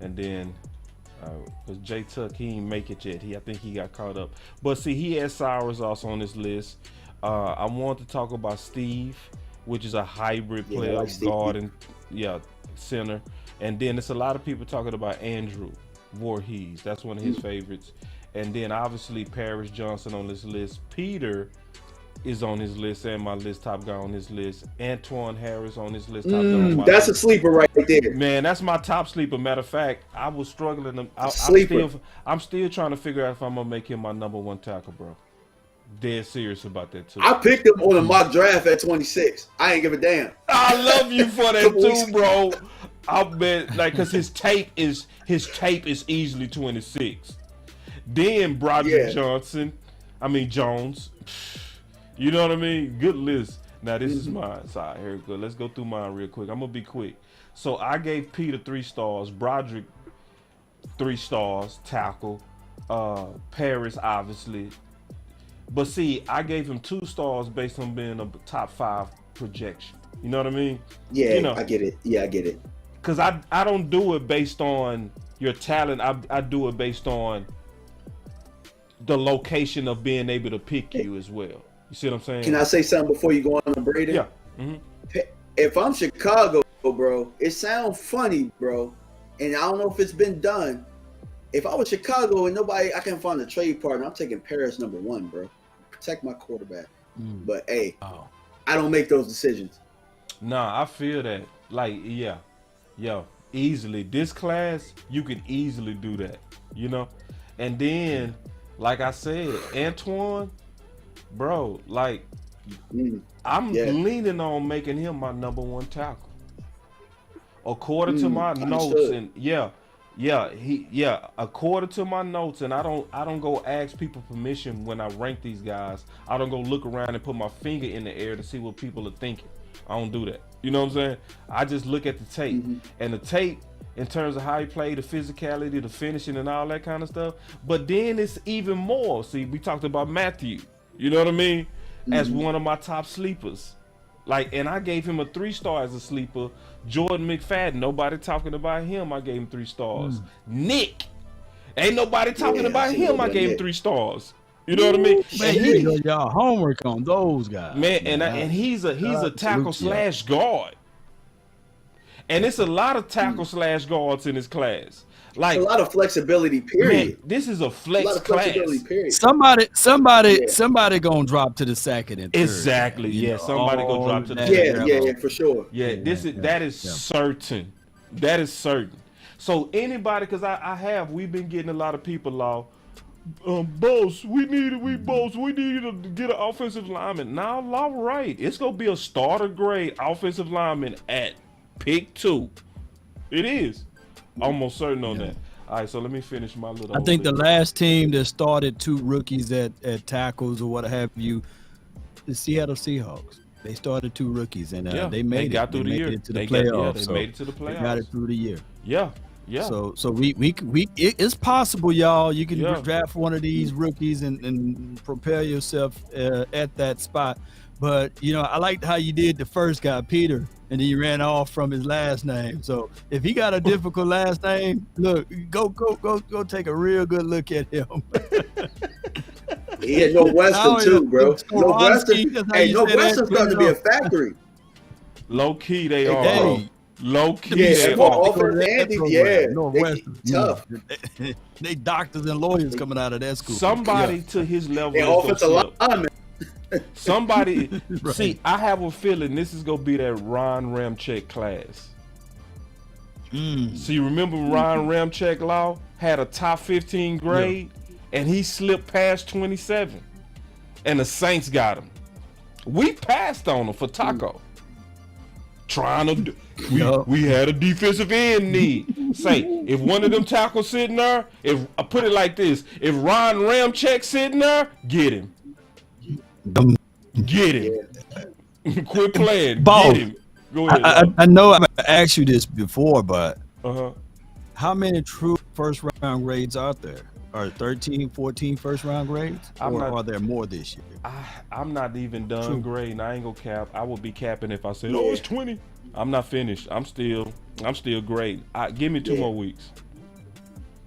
and then because Jay Tuck, he ain't make it yet. I think he got caught up. But see, he has Cyrus also on this list. I want to talk about Steve, which is a hybrid player, like Steve. guard and center. And then it's a lot of people talking about Andrew Voorhees. That's one of his favorites. And then obviously Paris Johnson on this list. Peter is on his list, and my list top guy on his list. Antoine Harris on his list top guy on my That's list. a sleeper right there. Man, that's my top sleeper. Matter of fact, I was struggling. Sleeper. I'm still trying to figure out if I'm gonna make him my number 1 tackle, bro. Dead serious about that too. I picked him on a mock draft at 26. I ain't give a damn. I love you for that too, bro. I bet, like, cause his tape is easily 26. Then Broderick Jones. You know what I mean? Good list. Now this is mine. Sorry, here we go. Let's go through mine real quick. I'm gonna be quick. So I gave Peter 3 stars, Broderick 3 stars, tackle, Paris obviously. But see, I gave him 2 stars based on being a top 5 projection. You know what I mean? Yeah, you know, I get it. Yeah, I get it. Cause I don't do it based on your talent. I do it based on the location of being able to pick you as well. You see what I'm saying? Can I say something before you go on to Braden? Yeah. If I'm Chicago, bro, it sounds funny, bro, and I don't know if it's been done. If I was Chicago and I can't find a trade partner, I'm taking Paris number 1, bro. Protect my quarterback. But hey, I don't make those decisions. Nah, I feel that. Like, easily. This class, you could easily do that, you know? And then, like I said, Antoine, bro, like, I'm leaning on making him my number 1 tackle. According to my notes, and according to my notes, and I don't go ask people permission when I rank these guys. I don't go look around and put my finger in the air to see what people are thinking. I don't do that. You know what I'm saying? I just look at the tape. And the tape, in terms of how he played, the physicality, the finishing, and all that kind of stuff. But then it's even more. See, we talked about Matthew. You know what I mean? As one of my top sleepers. Like, and I gave him a 3-star as a sleeper. Jordan McFadden, nobody talking about him. I gave him 3 stars. Nick, ain't nobody talking about him. I gave him 3 stars. You know what I mean? Man, y'all homework on those guys. Man, and he's a tackle slash guard. And it's a lot of tackle slash guards in his class. Like, a lot of flexibility, period. Man, this is a flex class. Period. Somebody gonna drop to the 2nd and 3rd. Exactly. Yeah, somebody gonna drop to the 2nd. Yeah, for sure. Yeah, that is certain. That is certain. So anybody, because we've been getting a lot of people boss, we need to get an offensive lineman. Now, all right, it's gonna be a starter grade offensive lineman at pick 2. It is. Almost certain on that. All right, so let me finish my little. I think the last team that started 2 rookies at tackles or what have you, the Seattle Seahawks. They started 2 rookies and they made got it. through the year. It to the playoffs. They made it to the playoffs. They got it through the year. Yeah. So it's possible, y'all. You can Yeah. draft one of these rookies and prepare yourself at that spot. But I liked how you did the first guy, Peter, and then you ran off from his last name. So if he got a difficult last name, look, go take a real good look at him. He had Northwestern too, bro. Northwestern. Hey, Northwestern's starting to be a factory. Low key, they are. Hey. Low key, Yeah, they well, are. Northwestern. Tough. They doctors and lawyers coming out of that school. Somebody to his level. They offensive lineman. Somebody. Right. See, I have a feeling this is gonna be that Ron Ramczyk class. See, remember Ron Ramczyk Law had a top 15 grade, and he slipped past 27, and the Saints got him. We passed on him for Taco. Trying to do, we had a defensive end need. Say, if one of them tackles sitting there, if I put it like this, if Ron Ramczyk sitting there, get him. Get him. Quit playing. Boss, Get him. Go ahead. I know I've asked you this before, but Uh-huh. how many true first round grades are there? Are 13, 14 first round grades? Or are there more this year? I'm not even done grading. I ain't gonna cap. I would be capping if I said, "Oh, it's 20." I'm not finished. I'm still grading. Give me 2 more weeks.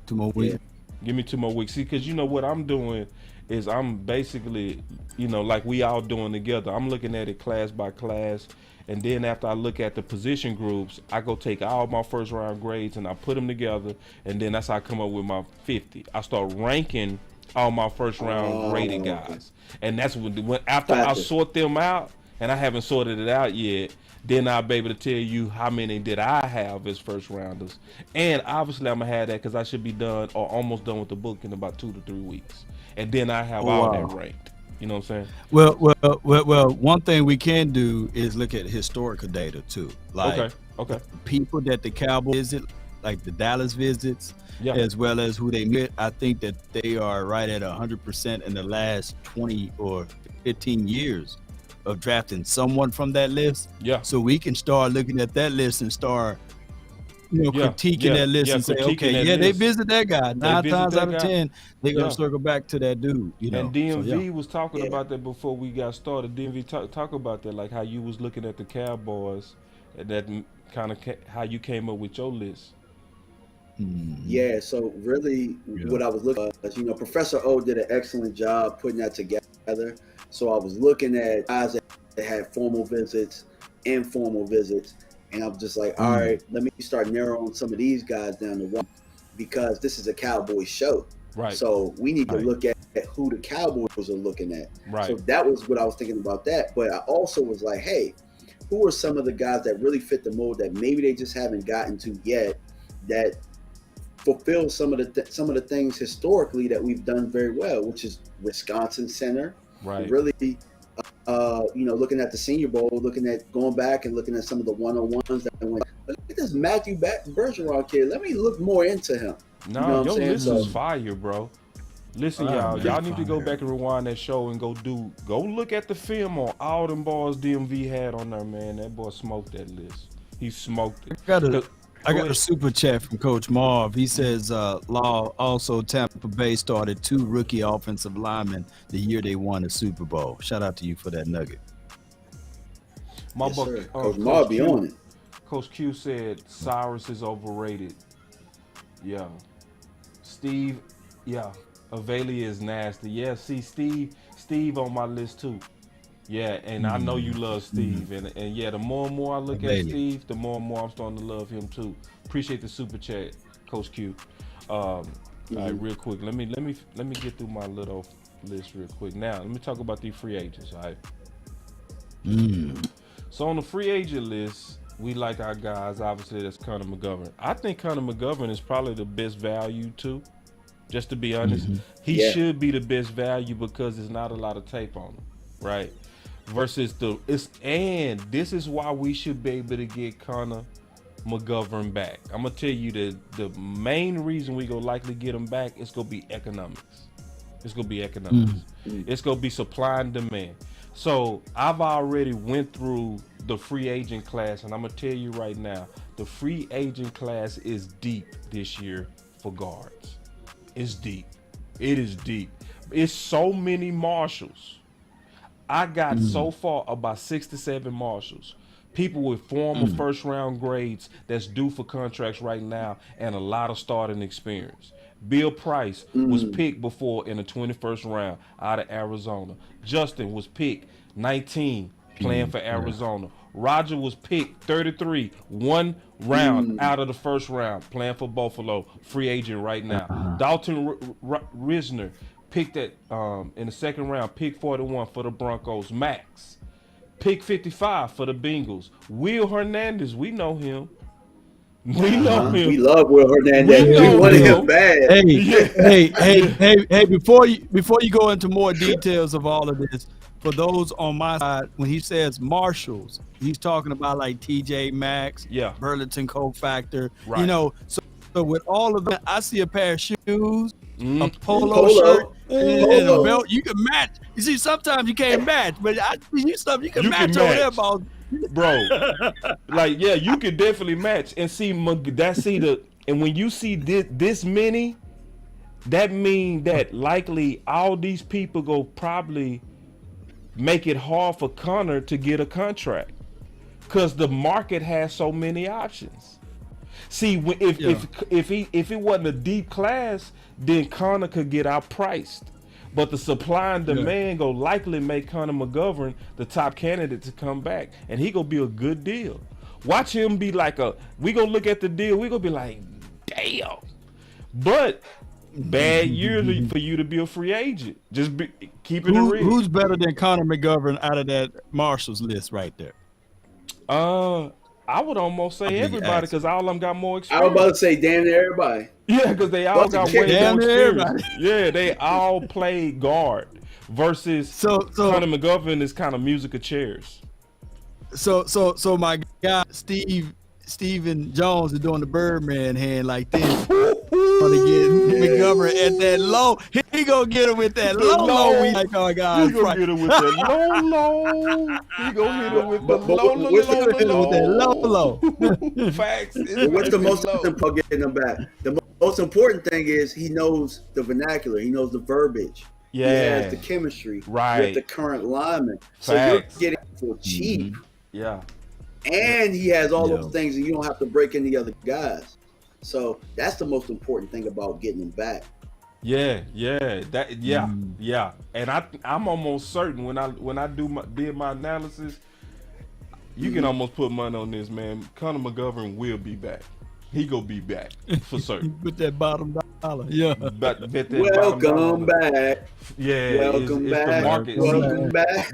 2 more weeks. Give me 2 more weeks. See, because you know what I'm doing is I'm basically, like we all doing together. I'm looking at it class by class, and then after I look at the position groups, I go take all my first round grades and I put them together, and then that's how I come up with my 50. I start ranking all my first round graded guys, and that's when after I sort them out, and I haven't sorted it out yet, then I'll be able to tell you how many did I have as first rounders. And obviously I'm gonna have that because I should be done or almost done with the book in about 2 to 3 weeks, and then I have all that ranked. You know what I'm saying? Well, one thing we can do is look at historical data too. Like okay. People that the Cowboys visit, like the Dallas visits, as well as who they met. I think that they are right at 100% in the last 20 or 15 years of drafting someone from that list. Yeah. So we can start looking at that list and start critiquing that list and say, okay, they visit that guy 9 times out of 10. They're gonna circle back to that dude. And DMV was talking about that before we got started. DMV talk about that, like how you was looking at the Cowboys, and that kind of how you came up with your list. Yeah, so really what I was looking at, Professor O did an excellent job putting that together. So I was looking at guys that had formal visits, informal visits, and I was just like, all right, let me start narrowing some of these guys down to one, because this is a Cowboy show. Right. So we need to look at who the Cowboys are looking at. Right. So that was what I was thinking about that. But I also was like, hey, who are some of the guys that really fit the mold that maybe they just haven't gotten to yet, that fulfill some of the things historically that we've done very well, which is Wisconsin center. Right. Really, looking at the Senior Bowl, going back and looking at some of the one-on-ones that went. Look at this Matthew Bergeron kid. Let me look more into him. No, your list is fire, bro. Listen, y'all need to go back and rewind that show and go look at the film on all them balls DMV had on there, man. That boy smoked that list. He smoked it. I got a super chat from Coach Marv. He says, Law, also Tampa Bay started 2 rookie offensive linemen the year they won the Super Bowl. Shout out to you for that nugget. Coach Marv be on it. Coach Q said Cyrus is overrated. Yeah. Steve, Avali is nasty. Yeah, see Steve on my list too. Yeah, and I know you love Steve, and the more and more I look at Steve, the more and more I'm starting to love him too. Appreciate the super chat, Coach Q. All right, real quick, let me get through my little list real quick. Now, let me talk about these free agents. All right. So on the free agent list, we like our guys. Obviously, that's Connor McGovern. I think Connor McGovern is probably the best value too. Just to be honest, he should be the best value because there's not a lot of tape on him, right? Versus this is why we should be able to get Connor McGovern back. I'm gonna tell you the main reason we gonna likely get him back is gonna be economics. It's gonna be economics. It's gonna be supply and demand. So I've already went through the free agent class, and I'm gonna tell you right now, the free agent class is deep this year for guards. It's deep. It is deep. It's so many marshals. I got so far about 6 to 7 marshals. People with former first round grades that's due for contracts right now and a lot of starting experience. Bill Price was picked before in the 21st round out of Arizona. Justin was picked 19 playing for Arizona. Roger was picked 33, 1 round out of the first round playing for Buffalo, free agent right now. Dalton Risner picked at in the second round, pick 41 for the Broncos. Max, pick 55 for the Bengals. Will Hernandez, we know him. We know him. We love Will Hernandez. We wanted him bad. Hey! Before you go into more details of all of this, for those on my side, when he says marshals, he's talking about like TJ Maxx, Burlington Cofactor, right. You know. So with all of that, I see a pair of shoes, a polo shirt, and a belt. You can match. You see, sometimes you can't match, but I see stuff you can match over there, boss. Bro, like you can definitely match and see and when you see this many, that mean that likely all these people go probably make it hard for Connor to get a contract because the market has so many options. See, if it wasn't a deep class, then Connor could get outpriced. But the supply and demand go likely make Connor McGovern the top candidate to come back, and he gonna be a good deal. Watch him be like we gonna look at the deal, we gonna be like, damn. But bad year for you to be a free agent. Just keep it real. Who's better than Connor McGovern out of that Marshals list right there? I would almost say everybody because all of them got more experience. I was about to say damn near everybody. Yeah, because they all got way more experience. Yeah, they all play guard versus Connor McGovern is kind of music of chairs. So my guy Steven Jones is doing the Birdman hand like this. Gonna get McGovern at that low. He gonna get him with that low. We like our guys. He gonna get him with that low. He gonna hit him with the low. Facts. What's the most important about getting him back? The most important thing is he knows the vernacular. He knows the verbiage. Yeah. He has the chemistry with the current lineman. So you're getting for cheap. Yeah. And he has all those things, and you don't have to break any other guys. So that's the most important thing about getting him back. Yeah. And I'm almost certain when I did my analysis, you can almost put money on this, man. Connor McGovern will be back. He gonna be back for certain. With that bottom dollar, yeah. Welcome back. Yeah, welcome back. It's the market. Welcome back.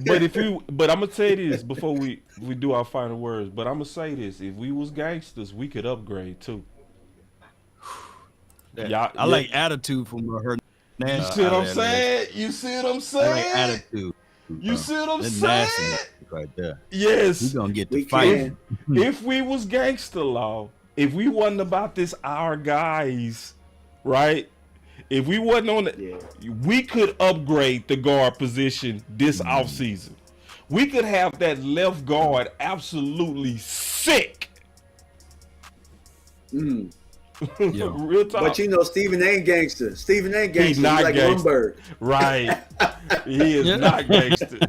But I'm gonna say this before we do our final words. But I'm gonna say this: if we was gangsters, we could upgrade too. I like attitude from her. You see what I'm saying? You see what I'm saying? I like attitude. You see what I'm saying? Right there. Yes. We're gonna get the fight. If we was gangster law, if we wasn't about this our guys, right? If we wasn't on it, we could upgrade the guard position this offseason. We could have that left guard absolutely sick. Real talk. But you know, Steven ain't gangster. Steven ain't gangster. He's not like gangster. Lumberg. Right. He is not gangster.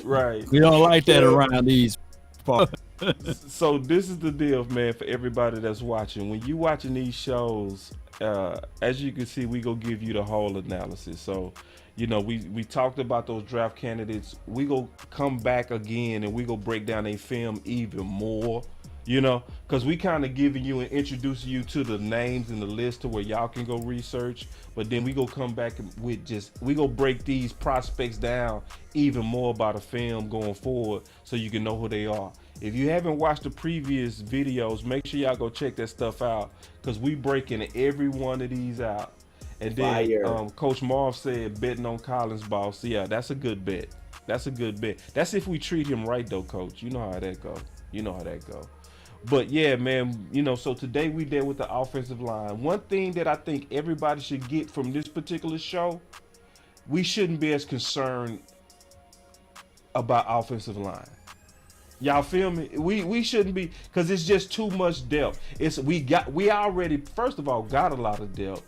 Right. We don't like that around these parts. So this is the deal, man, for everybody that's watching. When you watching these shows, as you can see, we go give you the whole analysis. So, you know, we talked about those draft candidates. We go come back again and we go break down a film even more. You know, because we kind of giving you and introducing you to the names and the list to where y'all can go research. But then we go come back with we go break these prospects down even more about a film going forward so you can know who they are. If you haven't watched the previous videos, make sure y'all go check that stuff out because we breaking every one of these out. And then Coach Marv said betting on Collins ball. So yeah, that's a good bet. That's if we treat him right though, Coach. You know how that go. But yeah, man, you know, so today we deal with the offensive line. One thing that I think everybody should get from this particular show, we shouldn't be as concerned about offensive line. Y'all feel me? We shouldn't be, because it's just too much depth. We already, first of all, got a lot of depth,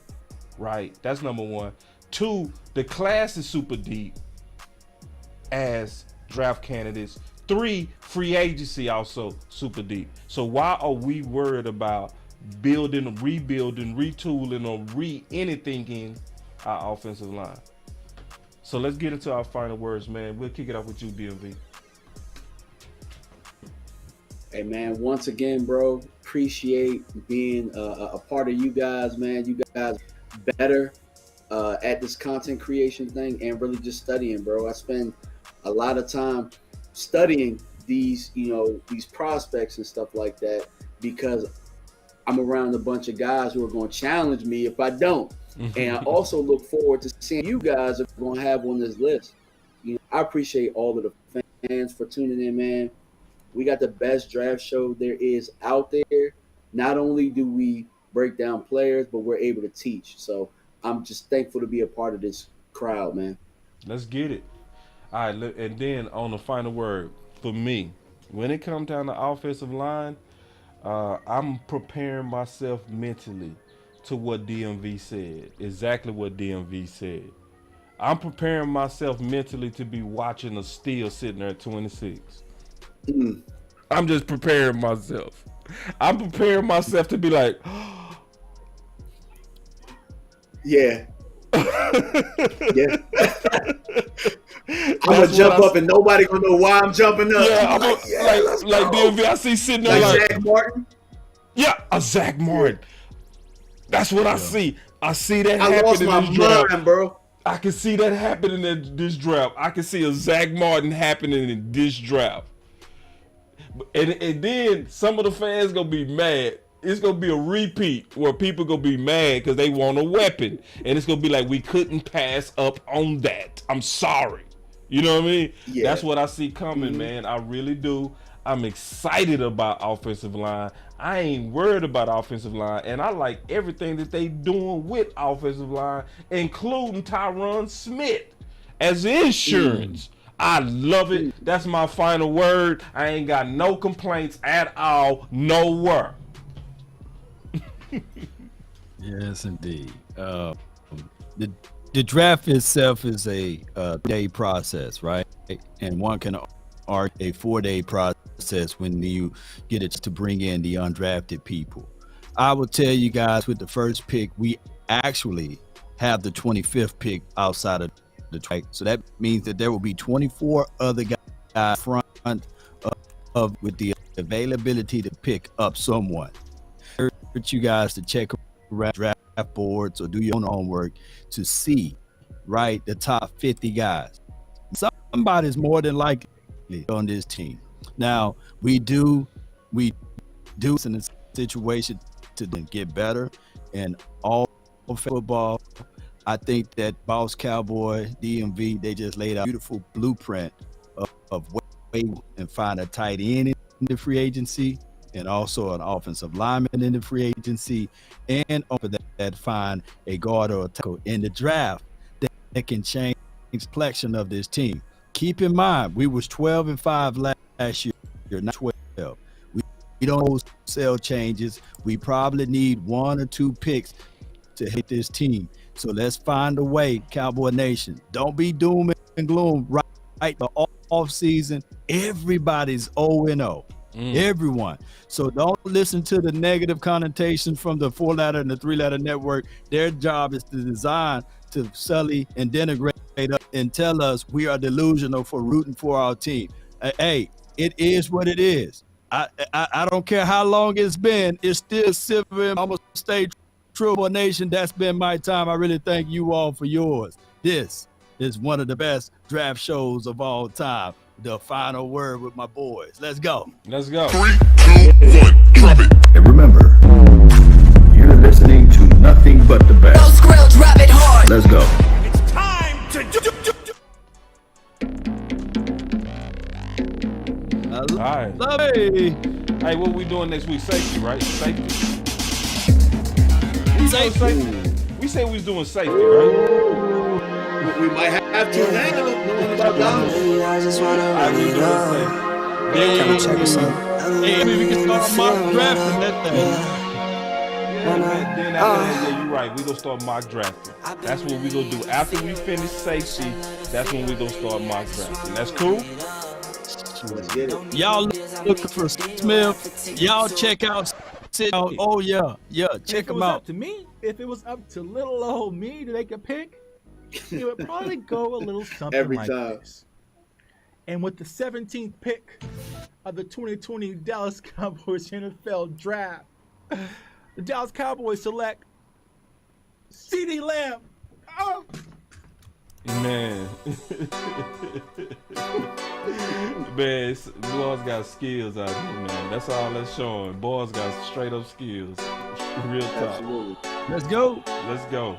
right? That's number one. Two, the class is super deep as draft candidates. Three, free agency also super deep. So why are we worried about building, rebuilding, retooling, or anything in our offensive line? So let's get into our final words, man. We'll kick it off with you, DMV. Hey man, once again, bro, appreciate being a part of you guys, man. You guys better at this content creation thing and really just studying, bro. I spend a lot of time studying these, these prospects and stuff like that because I'm around a bunch of guys who are going to challenge me if I don't. And I also look forward to seeing you guys are going to have on this list. I appreciate all of the fans for tuning in, man. We got the best draft show there is out there. Not only do we break down players, but we're able to teach. So I'm just thankful to be a part of this crowd, man. Let's get it. All right, look, and then on the final word, for me, when it comes down to offensive line, I'm preparing myself mentally to what DMV said, exactly what DMV said. I'm preparing myself mentally to be watching a steal sitting there at 26. I'm just preparing myself. I'm preparing myself to be like, yeah. Yeah. I'm gonna jump up and nobody gonna know why I'm jumping up. Yeah, I'm like DMV. I see sitting there like Zach Martin. Yeah, a Zach Martin. That's what I see. I see that I happening lost in this my draft, mind, bro. I can see that happening in this draft. I can see a Zach Martin happening in this draft. And then some of the fans gonna be mad. It's gonna be a repeat where people gonna be mad because they want a weapon, and it's gonna be like, we couldn't pass up on that. I'm sorry. You know what I mean? Yeah. That's what I see coming, man. I really do. I'm excited about offensive line. I ain't worried about offensive line, and I like everything that they doing with offensive line, including Tyron Smith as insurance. I love it. That's my final word. I ain't got no complaints at all, nowhere. Yes, indeed. The draft itself is a day process, right? And one can argue a 4-day process when you get it to bring in the undrafted people. I will tell you guys, with the first pick, we actually have the 25th pick outside of the track. So that means that there will be 24 other guys front of with the availability to pick up someone. I urge you guys to check around draft boards or do your own homework to see, right, the top 50 guys. Somebody's more than likely on this team. Now, we do in a situation to get better and all football. I think that Boss Cowboy, DMV, they just laid out a beautiful blueprint of way and find a tight end in the free agency and also an offensive lineman in the free agency, and over that find a guard or a tackle in the draft that can change the complexion of this team. Keep in mind, we was 12-5 last year, not 12. We don't wholesale changes. We probably need 1 or 2 picks to hit this team. So let's find a way, Cowboy Nation. Don't be doom and gloom. Right, the off season, everybody's 0-0. Everyone. So don't listen to the negative connotations from the 4-letter and the 3-letter network. Their job is to design to sully and denigrate us and tell us we are delusional for rooting for our team. Hey, it is what it is. I don't care how long it's been. It's still civil. I'm gonna stay true to a nation. That's been my time. I really thank you all for yours. This is one of the best draft shows of all time. The final word with my boys. Let's go. Let's go. 3, 2, 1, drop it. And remember, you're listening to nothing but the best. Those grills drop it hard. Let's go. It's time to Love it. Hey, what we doing next week? Safety, right? Safety. We said we was doing safety, right? We might have to now. Knowing about Donald. I just wanna I run we it doing up. safety. Come check us out. Hey, we can start mock drafting that thing. Yeah, man. Then after that, yeah, you're right. We gonna start mock drafting. That's what we gonna do after we finish safety. That's when we gonna start mock drafting. That's cool. Let's get it. Y'all looking for Smith? Y'all check out. Oh yeah, check them out. Up to me, if it was up to little old me to make a pick, it would probably go a little something Every like time. this. And with the 17th pick of the 2020 Dallas Cowboys NFL Draft, the Dallas Cowboys select CeeDee Lamb. Oh. Man. Man, boys got skills out here, man. That's all that's showing. Boys got straight up skills. Real talk. Absolutely. Let's go. Let's go.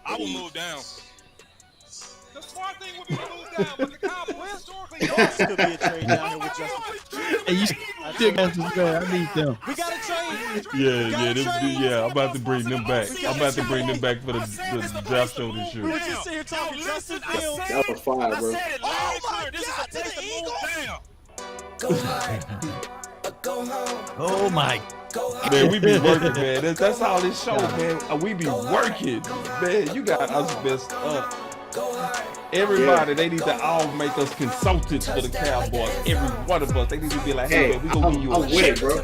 I will move down. The smart thing would be to move down, but the Cowboys historically This could be a trade down here with Justin. Hey, you still got some man. I need them. We got a trade. Yeah, I'm about to bring them back. I'm about to bring them back for the draft show this year. We're just here talking Justin Fields. That was fire, bro. Oh my God, this is a taste of move down. Go hard, go home. Oh my. Man, we be working, man. That's how this show, man. We be working, man. You got us messed up. Everybody, they need to all make us consultants for the Cowboys. Every one of us, they need to be like, hey, man, we gonna give you a I'm check, with it, bro.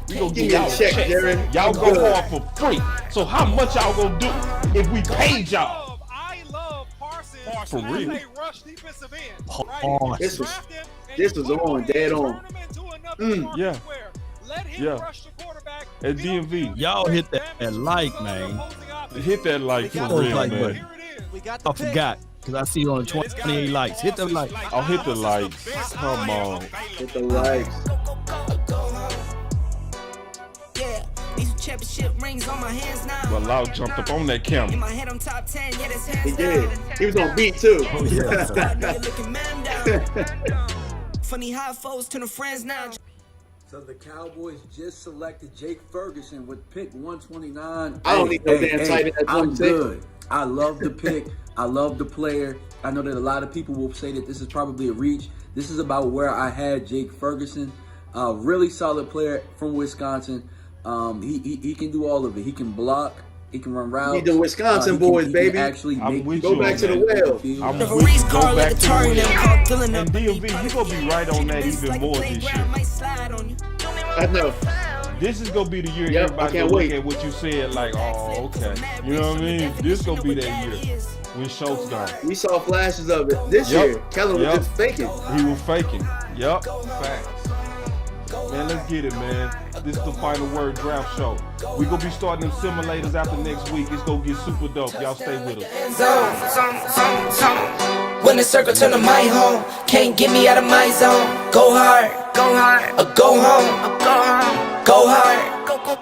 We gonna Give give me y'all a check, Darren. Y'all I'm go good. hard for free. So how much y'all gonna do if we paid y'all? I love Parsons For as real. a rush defensive end. Oh, This was on, dead on. Yeah. Let him Yeah. rush the quarterback. At DMV, y'all hit that like, man. hit that like for Those real, like man. button. Here it is. We got the I pick. forgot because I see you on 28 likes. Hit the like. I'll hit the likes. Come on. Hit the likes. Yeah, these championship rings on my hands now. Well, Lau jumped up on that In camera. my head, I'm top 10. Yeah, that's He hands did. down. He was on beat too. Oh yeah. Nigga looking man down. Funny how foes turn to friends now. So the Cowboys just selected Jake Ferguson with pick 129. I don't need no damn tight end at I'm 26. good. I love the pick. I love the player. I know that a lot of people will say that this is probably a reach. This is about where I had Jake Ferguson. Really solid player from Wisconsin. He can do all of it. He can block. He can run routes. Need the Wisconsin boys, he baby. Can actually I'm make with Go you back on to the that. well. I'm The with Reese you. car Go like back a to the turn well. called filling up. And DMV, you gonna be right on that even more this year. I know. This is gonna be the year Yep, everybody I can't gonna wait. look at what you said like, oh, okay. You know what I mean? This gonna be that year when Schultz gone. We saw flashes of it this Yep. year. Keller was Yep. just faking. He was faking. Yup. Facts. Man, let's get it, man. This is the final word draft show. We gonna be starting them simulators after next week. It's gonna get super dope. Y'all stay with us. When the circle turn to my home, can't get me out of my zone. Go hard, or go home, go hard.